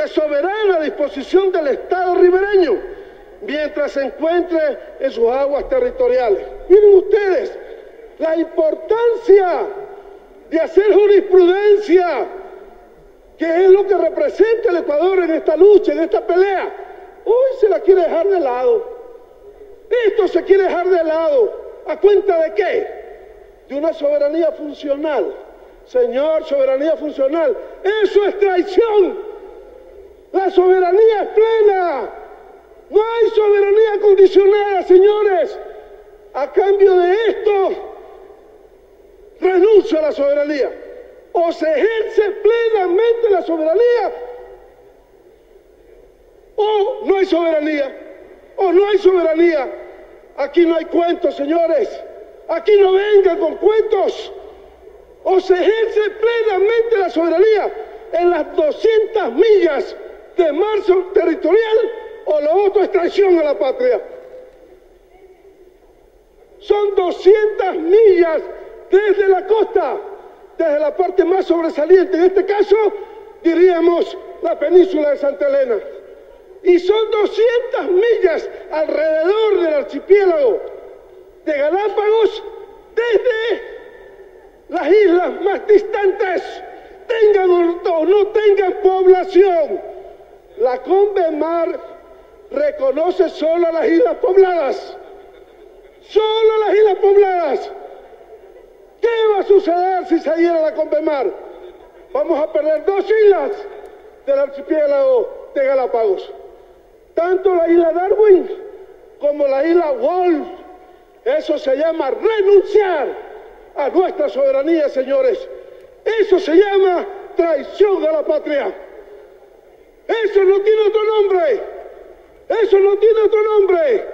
soberana disposición del Estado ribereño, mientras se encuentre en sus aguas territoriales. Miren ustedes la importancia de hacer jurisprudencia, que es lo que representa el Ecuador en esta lucha, en esta pelea. Hoy se la quiere dejar de lado. Esto se quiere dejar de lado. ¿A cuenta de qué? De una soberanía funcional. Señor, soberanía funcional. Eso es traición. La soberanía es plena. No hay soberanía condicionada, señores. A cambio de esto, renuncia a la soberanía. O se ejerce plenamente la soberanía, o no hay soberanía. O no hay soberanía. Aquí no hay cuentos, señores. Aquí no vengan con cuentos. O se ejerce plenamente la soberanía en las 200 millas de mar territorial, o lo otro es traición a la patria. Son 200 millas desde la costa, desde la parte más sobresaliente, en este caso diríamos la península de Santa Elena. Y son 200 millas alrededor del archipiélago de Galápagos, desde las islas más distantes, tengan o no tengan población. La CONVEMAR reconoce solo las islas pobladas. Solo las islas pobladas. ¿Qué va a suceder si se adhiere la CONVEMAR? Vamos a perder 2 islas del archipiélago de Galápagos. Tanto la isla Darwin como la isla Wolf. Eso se llama renunciar a nuestra soberanía, señores. Eso se llama traición a la patria. Eso no tiene otro nombre. Eso no tiene otro nombre.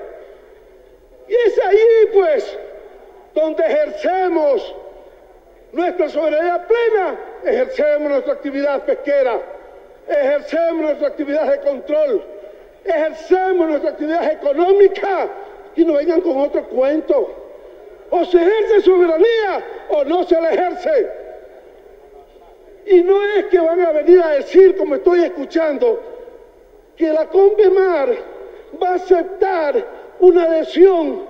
Y es ahí, pues, donde ejercemos nuestra soberanía plena, ejercemos nuestra actividad pesquera, ejercemos nuestra actividad de control, ejercemos nuestra actividad económica, y no vengan con otro cuento. O se ejerce soberanía o no se la ejerce. Y no es que van a venir a decir, como estoy escuchando, que la CONVEMAR va a aceptar una adhesión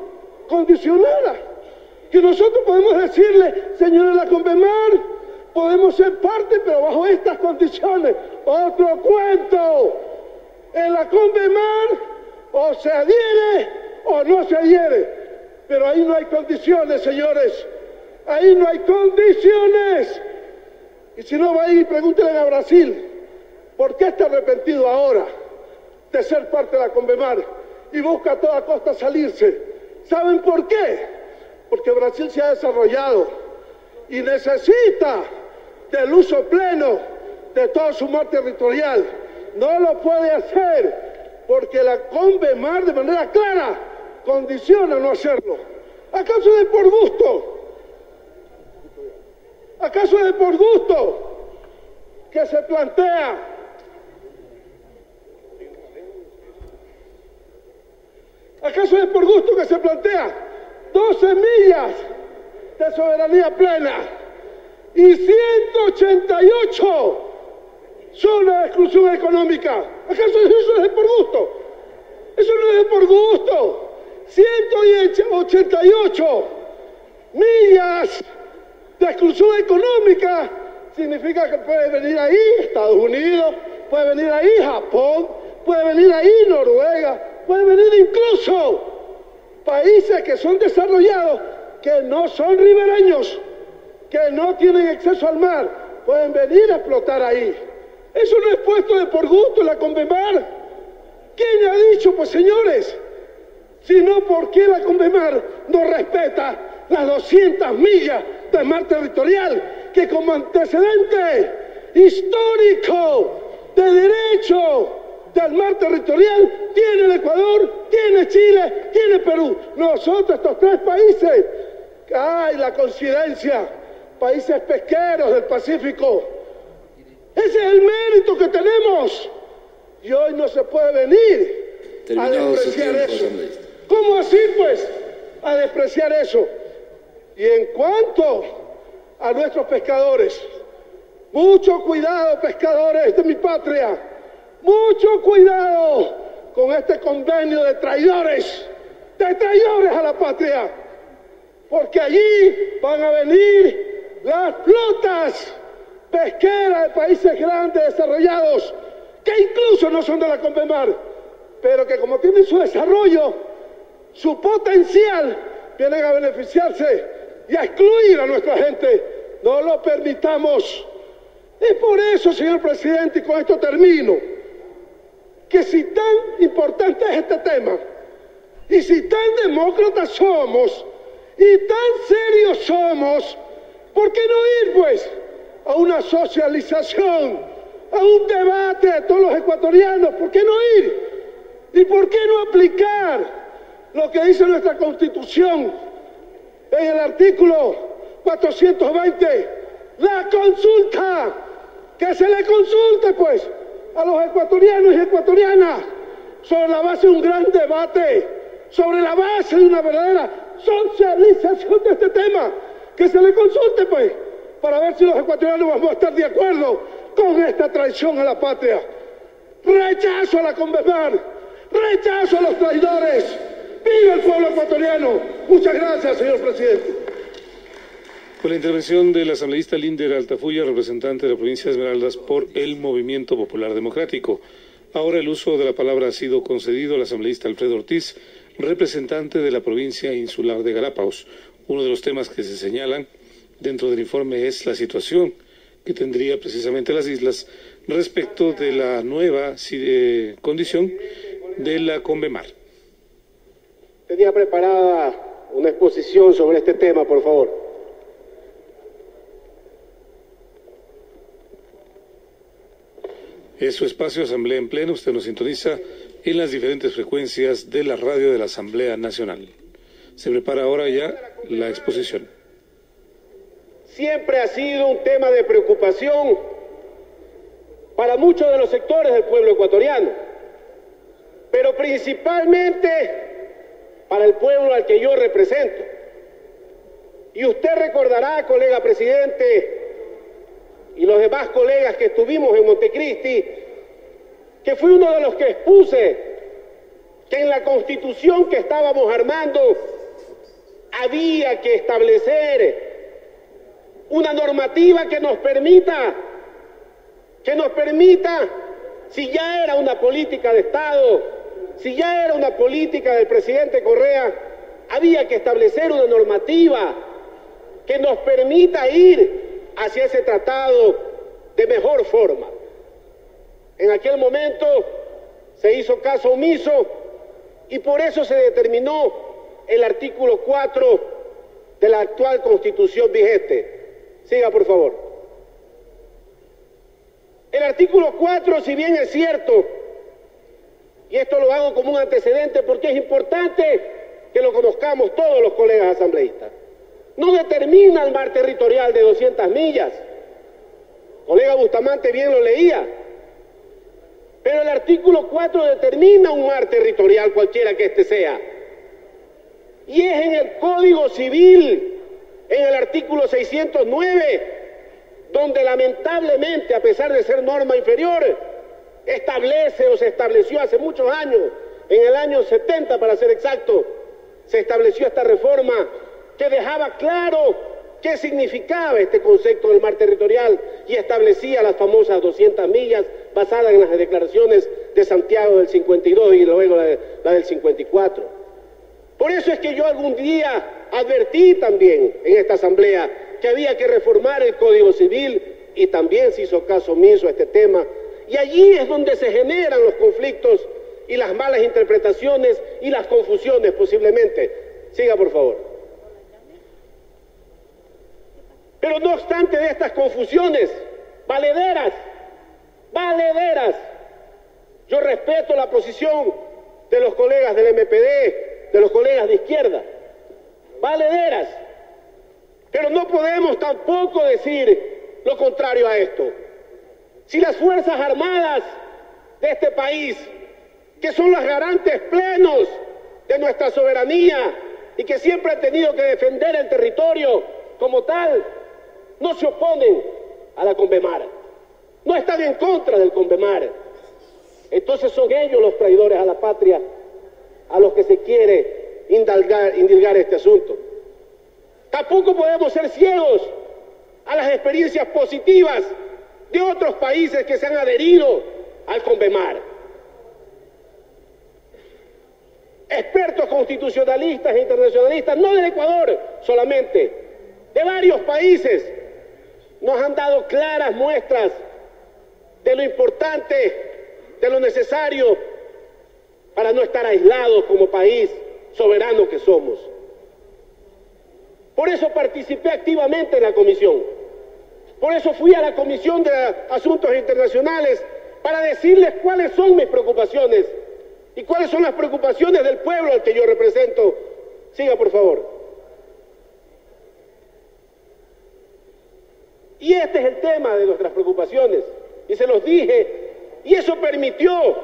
condicionada. Que nosotros podemos decirle, señores de la CONVEMAR, podemos ser parte, pero bajo estas condiciones. Otro cuento. En la CONVEMAR o se adhiere o no se adhiere. Pero ahí no hay condiciones, señores. Ahí no hay condiciones. Y si no, va ahí y pregúntenle a Brasil, ¿por qué está arrepentido ahora de ser parte de la CONVEMAR y busca a toda costa salirse? ¿Saben por qué? Porque Brasil se ha desarrollado y necesita del uso pleno de todo su mar territorial. No lo puede hacer porque la CONVEMAR de manera clara condiciona no hacerlo. ¿Acaso es por gusto? ¿Acaso es por gusto que se plantea ¿Acaso es por gusto que se plantea 12 millas de soberanía plena y 188 zonas de exclusión económica? ¿Acaso eso es por gusto? Eso no es por gusto. 188 millas de exclusión económica significa que puede venir ahí Estados Unidos, puede venir ahí Japón, puede venir ahí Noruega, puede venir incluso países que son desarrollados, que no son ribereños, que no tienen acceso al mar, pueden venir a explotar ahí. Eso no es puesto de por gusto en la Convemar. ¿Quién ha dicho? Pues señores, sino ¿por qué la Convemar no respeta las 200 millas de mar territorial que como antecedente histórico de derecho del mar territorial tiene el Ecuador, tiene Chile, tiene Perú? Nosotros, estos tres países, ¡ay, la coincidencia! Países pesqueros del Pacífico. Ese es el mérito que tenemos. Y hoy no se puede venir a despreciar eso. ¿Cómo así, pues, a despreciar eso? Y en cuanto a nuestros pescadores, mucho cuidado, pescadores de mi patria, mucho cuidado con este convenio de traidores a la patria, porque allí van a venir las flotas pesqueras de países grandes, desarrollados, que incluso no son de la Convemar, pero que como tienen su desarrollo, su potencial, vienen a beneficiarse y a excluir a nuestra gente. No lo permitamos. Es por eso, señor presidente, y con esto termino, que si tan importante es este tema, y si tan demócratas somos, y tan serios somos, ¿por qué no ir, pues, a una socialización, a un debate de todos los ecuatorianos? ¿Por qué no ir? ¿Y por qué no aplicar lo que dice nuestra Constitución en el artículo 420? La consulta, que se le consulte, pues, a los ecuatorianos y ecuatorianas sobre la base de un gran debate, sobre la base de una verdadera socialización de este tema, que se le consulte, pues, para ver si los ecuatorianos vamos a estar de acuerdo con esta traición a la patria. Rechazo a la Convemar, rechazo a los traidores. ¡Viva el pueblo ecuatoriano! Muchas gracias, señor presidente. Con la intervención del asambleísta Linder Altafulla, representante de la provincia de Esmeraldas por el Movimiento Popular Democrático. Ahora el uso de la palabra ha sido concedido al asambleísta Alfredo Ortiz, representante de la provincia insular de Galápagos. Uno de los temas que se señalan dentro del informe es la situación que tendría precisamente las islas respecto de la nueva condición de la Convemar. Tenía preparada una exposición sobre este tema, por favor. Es su espacio Asamblea en Pleno. Usted nos sintoniza en las diferentes frecuencias de la radio de la Asamblea Nacional. Se prepara ahora ya la exposición. Siempre ha sido un tema de preocupación para muchos de los sectores del pueblo ecuatoriano, pero principalmente para el pueblo al que yo represento. Y usted recordará, colega presidente, y los demás colegas que estuvimos en Montecristi, que fui uno de los que expuse que en la Constitución que estábamos armando había que establecer una normativa que nos permita, si ya era una política de Estado, si ya era una política del presidente Correa, había que establecer una normativa que nos permita ir hacia ese tratado de mejor forma. En aquel momento se hizo caso omiso y por eso se determinó el artículo 4 de la actual Constitución vigente. Siga, por favor. El artículo 4, si bien es cierto, y esto lo hago como un antecedente porque es importante que lo conozcamos todos los colegas asambleístas, no determina el mar territorial de 200 millas. Colega Bustamante bien lo leía. Pero el artículo 4 determina un mar territorial cualquiera que este sea. Y es en el Código Civil, en el artículo 609, donde lamentablemente, a pesar de ser norma inferior, establece o se estableció hace muchos años, en el año 70 para ser exacto, se estableció esta reforma que dejaba claro qué significaba este concepto del mar territorial y establecía las famosas 200 millas basadas en las declaraciones de Santiago del 52 y luego la del 54. Por eso es que yo algún día advertí también en esta asamblea que había que reformar el Código Civil y también se hizo caso omiso a este tema. Y allí es donde se generan los conflictos y las malas interpretaciones y las confusiones posiblemente. Siga, por favor. Pero no obstante de estas confusiones valederas, yo respeto la posición de los colegas del MPD, de los colegas de izquierda, valederas, pero no podemos tampoco decir lo contrario a esto. Si las Fuerzas Armadas de este país, que son los garantes plenos de nuestra soberanía y que siempre han tenido que defender el territorio como tal, no se oponen a la Convemar, no están en contra del Convemar, entonces son ellos los traidores a la patria a los que se quiere indilgar este asunto. Tampoco podemos ser ciegos a las experiencias positivas de otros países que se han adherido al Convemar. Expertos constitucionalistas e internacionalistas, no del Ecuador solamente, de varios países, nos han dado claras muestras de lo importante, de lo necesario para no estar aislados como país soberano que somos. Por eso participé activamente en la comisión. Por eso fui a la Comisión de Asuntos Internacionales para decirles cuáles son mis preocupaciones y cuáles son las preocupaciones del pueblo al que yo represento. Siga, por favor. Y este es el tema de nuestras preocupaciones, y se los dije, y eso permitió,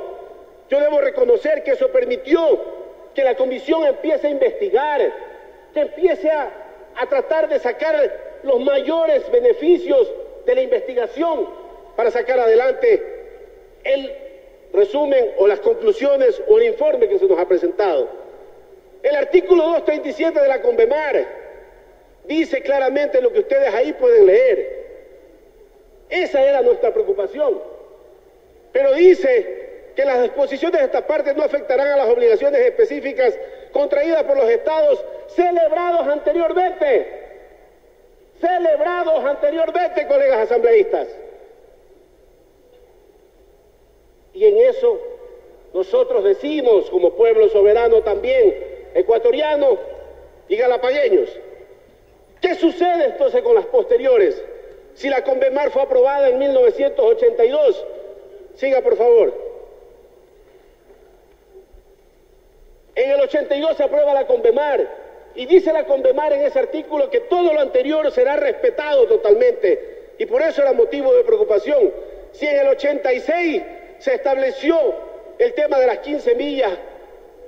yo debo reconocer que eso permitió que la comisión empiece a investigar, que empiece a tratar de sacar los mayores beneficios de la investigación para sacar adelante el resumen o las conclusiones o el informe que se nos ha presentado. El artículo 237 de la Convemar dice claramente lo que ustedes ahí pueden leer. Esa era nuestra preocupación. Pero dice que las disposiciones de esta parte no afectarán a las obligaciones específicas contraídas por los estados celebrados anteriormente. Celebrados anteriormente, colegas asambleístas. Y en eso nosotros decimos, como pueblo soberano también, ecuatoriano y galapagueños, ¿qué sucede entonces con las posteriores? Si la Convemar fue aprobada en 1982, siga por favor. En el 82 se aprueba la Convemar y dice la Convemar en ese artículo que todo lo anterior será respetado totalmente y por eso era motivo de preocupación. Si en el 86 se estableció el tema de las 15 millas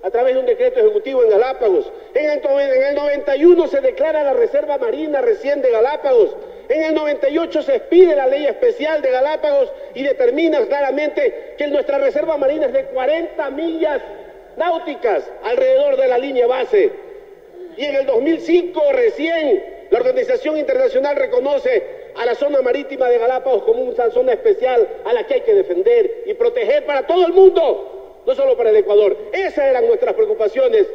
a través de un decreto ejecutivo en Galápagos, en el 91 se declara la Reserva Marina recién de Galápagos, en el 98 se expide la ley especial de Galápagos y determina claramente que nuestra Reserva Marina es de 40 millas náuticas alrededor de la línea base. Y en el 2005 recién la Organización Internacional reconoce a la zona marítima de Galápagos como una zona especial a la que hay que defender y proteger para todo el mundo, no solo para el Ecuador. Esas eran nuestras preocupaciones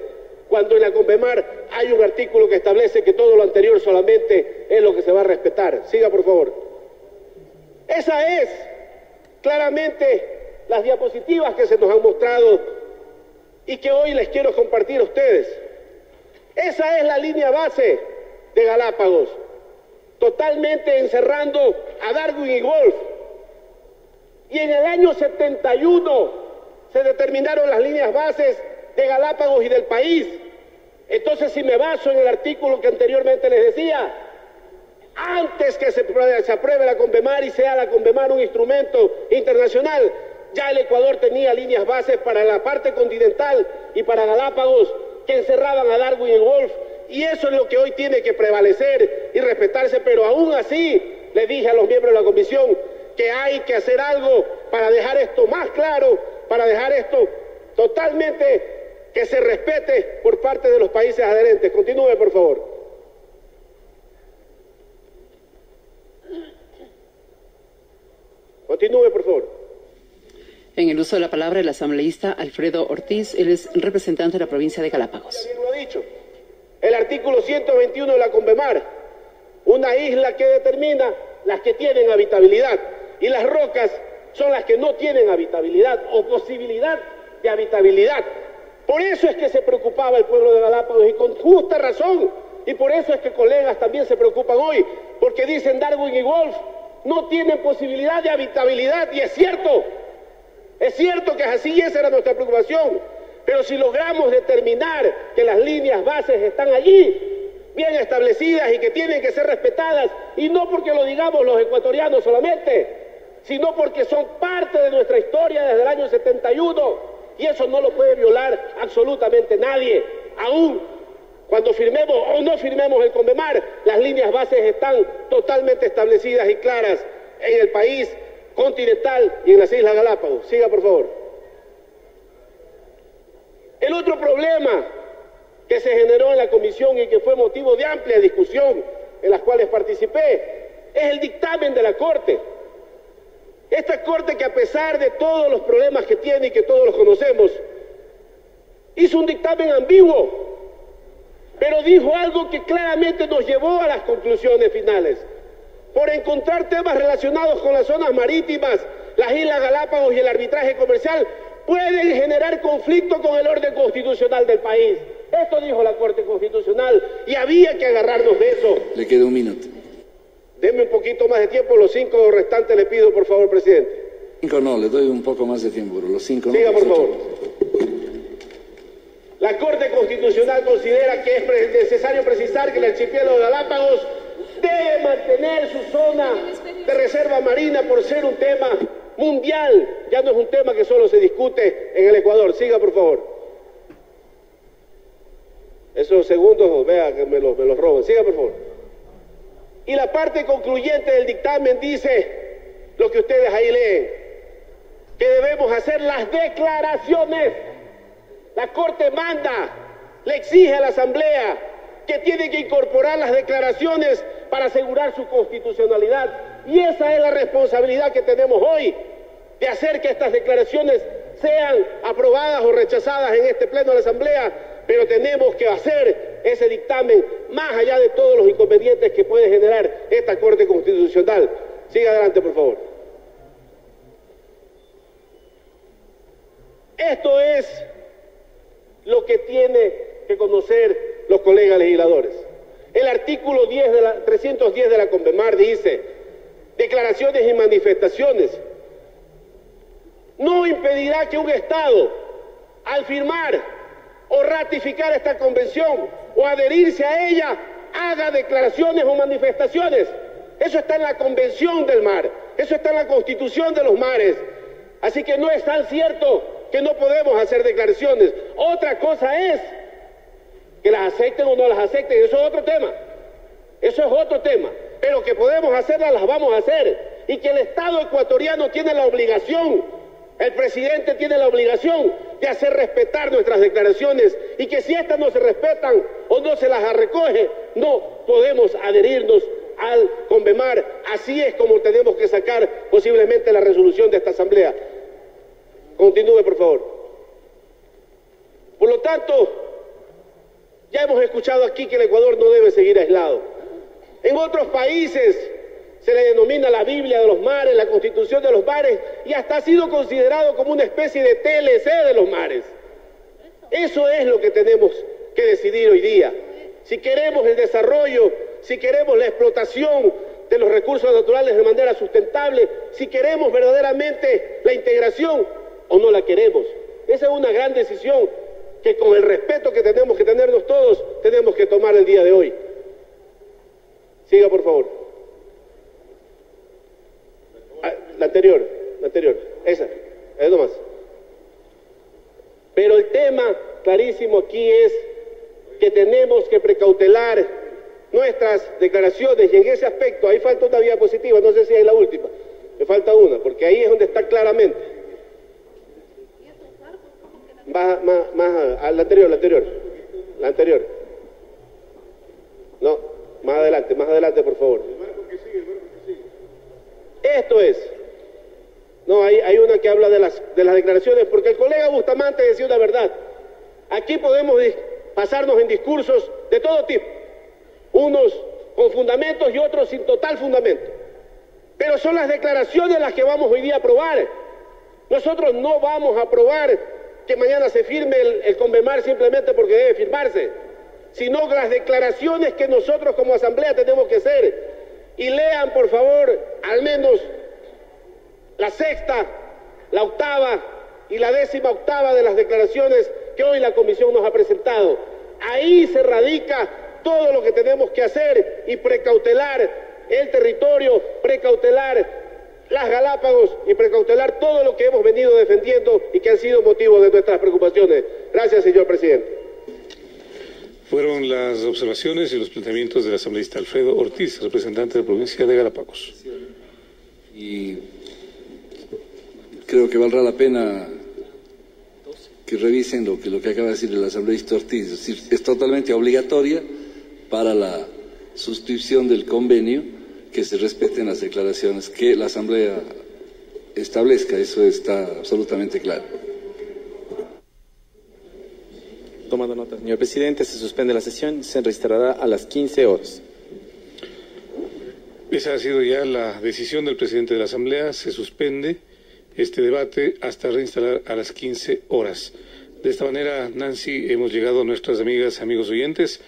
cuando en la Convemar hay un artículo que establece que todo lo anterior solamente es lo que se va a respetar. Siga, por favor. Esa es claramente las diapositivas que se nos han mostrado y que hoy les quiero compartir a ustedes. Esa es la línea base de Galápagos, totalmente encerrando a Darwin y Wolf. Y en el año 71 se determinaron las líneas bases de Galápagos y del país. Entonces, si me baso en el artículo que anteriormente les decía, antes que se apruebe la Convemar y sea la Convemar un instrumento internacional, ya el Ecuador tenía líneas bases para la parte continental y para Galápagos que encerraban a Darwin y Wolf, y eso es lo que hoy tiene que prevalecer y respetarse, pero aún así le dije a los miembros de la comisión que hay que hacer algo para dejar esto más claro, para dejar esto totalmente que se respete por parte de los países adherentes. Continúe, por favor. Continúe, por favor. En el uso de la palabra, el asambleísta Alfredo Ortiz, él es representante de la provincia de Galápagos. Bien lo ha dicho. El artículo 121 de la CONVEMAR, una isla que determina las que tienen habitabilidad, y las rocas son las que no tienen habitabilidad o posibilidad de habitabilidad. Por eso es que se preocupaba el pueblo de Galápagos, y con justa razón, y por eso es que colegas también se preocupan hoy, porque dicen Darwin y Wolf no tienen posibilidad de habitabilidad, y es cierto que es así, y esa era nuestra preocupación, pero si logramos determinar que las líneas bases están allí, bien establecidas y que tienen que ser respetadas, y no porque lo digamos los ecuatorianos solamente, sino porque son parte de nuestra historia desde el año 71, y eso no lo puede violar absolutamente nadie. Aún cuando firmemos o no firmemos el CONVEMAR, las líneas bases están totalmente establecidas y claras en el país continental y en las Islas Galápagos. Siga, por favor. El otro problema que se generó en la comisión y que fue motivo de amplia discusión en las cuales participé es el dictamen de la Corte. Esta Corte, que a pesar de todos los problemas que tiene y que todos los conocemos, hizo un dictamen ambiguo, pero dijo algo que claramente nos llevó a las conclusiones finales. Por encontrar temas relacionados con las zonas marítimas, las Islas Galápagos y el arbitraje comercial, pueden generar conflicto con el orden constitucional del país. Esto dijo la Corte Constitucional, y había que agarrarnos de eso. Le queda un minuto. Deme un poquito más de tiempo, los 5 restantes le pido, por favor, presidente. 5 no, le doy un poco más de tiempo, pero los 5 no. Siga, por favor. La Corte Constitucional considera que es necesario precisar que el archipiélago de Galápagos debe mantener su zona de reserva marina por ser un tema mundial, ya no es un tema que solo se discute en el Ecuador. Siga, por favor. Esos segundos, vea que me los roban. Siga, por favor. Y la parte concluyente del dictamen dice lo que ustedes ahí leen, que debemos hacer las declaraciones. La Corte manda, le exige a la Asamblea que tiene que incorporar las declaraciones para asegurar su constitucionalidad. Y esa es la responsabilidad que tenemos hoy, de hacer que estas declaraciones sean aprobadas o rechazadas en este pleno de la Asamblea, pero tenemos que hacer ese dictamen más allá de todos los inconvenientes que puede generar esta Corte Constitucional. Siga adelante, por favor. Esto es lo que tiene que conocer los colegas legisladores. El artículo 310 de la CONVEMAR dice: declaraciones y manifestaciones. No impedirá que un Estado, al firmar o ratificar esta convención o adherirse a ella, haga declaraciones o manifestaciones. Eso está en la Convención del Mar, eso está en la Constitución de los Mares. Así que no es tan cierto que no podemos hacer declaraciones. Otra cosa es que las acepten o no las acepten, eso es otro tema. Eso es otro tema. Pero que podemos hacerlas, las vamos a hacer. Y que el Estado ecuatoriano tiene la obligación, el presidente tiene la obligación de hacer respetar nuestras declaraciones, y que si estas no se respetan o no se las recoge, no podemos adherirnos al CONVEMAR. Así es como tenemos que sacar posiblemente la resolución de esta Asamblea. Continúe, por favor. Por lo tanto, ya hemos escuchado aquí que el Ecuador no debe seguir aislado. En otros países se le denomina la Biblia de los mares, la Constitución de los mares, y hasta ha sido considerado como una especie de TLC de los mares. Eso es lo que tenemos que decidir hoy día. Si queremos el desarrollo, si queremos la explotación de los recursos naturales de manera sustentable, si queremos verdaderamente la integración o no la queremos. Esa es una gran decisión que, con el respeto que tenemos que tenernos todos, tenemos que tomar el día de hoy. Siga, por favor. La anterior, esa nomás. Pero el tema clarísimo aquí es que tenemos que precautelar nuestras declaraciones, y en ese aspecto, ahí falta una diapositiva, no sé si es la última, me falta una, porque ahí es donde está claramente. Más, la anterior. No, más adelante, por favor. Esto es. No, hay una que habla de las declaraciones, porque el colega Bustamante decía una verdad. Aquí podemos pasarnos en discursos de todo tipo, unos con fundamentos y otros sin total fundamento. Pero son las declaraciones las que vamos hoy día a aprobar. Nosotros no vamos a aprobar que mañana se firme el Convemar simplemente porque debe firmarse, sino las declaraciones que nosotros como Asamblea tenemos que hacer. Y lean, por favor, al menos la sexta, la octava y la 18ª de las declaraciones que hoy la Comisión nos ha presentado. Ahí se radica todo lo que tenemos que hacer y precautelar el territorio, precautelar las Galápagos y precautelar todo lo que hemos venido defendiendo y que han sido motivo de nuestras preocupaciones. Gracias, señor presidente. Fueron las observaciones y los planteamientos del asambleísta Alfredo Ortiz, representante de la provincia de Galápagos. Y creo que valdrá la pena que revisen lo que acaba de decir el asambleísta Ortiz. Es decir, es totalmente obligatoria para la suscripción del convenio que se respeten las declaraciones que la Asamblea establezca. Eso está absolutamente claro. Tomando nota, señor presidente, se suspende la sesión, se registrará a las 15 horas. Esa ha sido ya la decisión del presidente de la Asamblea. Se suspende este debate hasta reinstalar a las 15 horas. De esta manera, Nancy, hemos llegado a nuestras amigas, amigos oyentes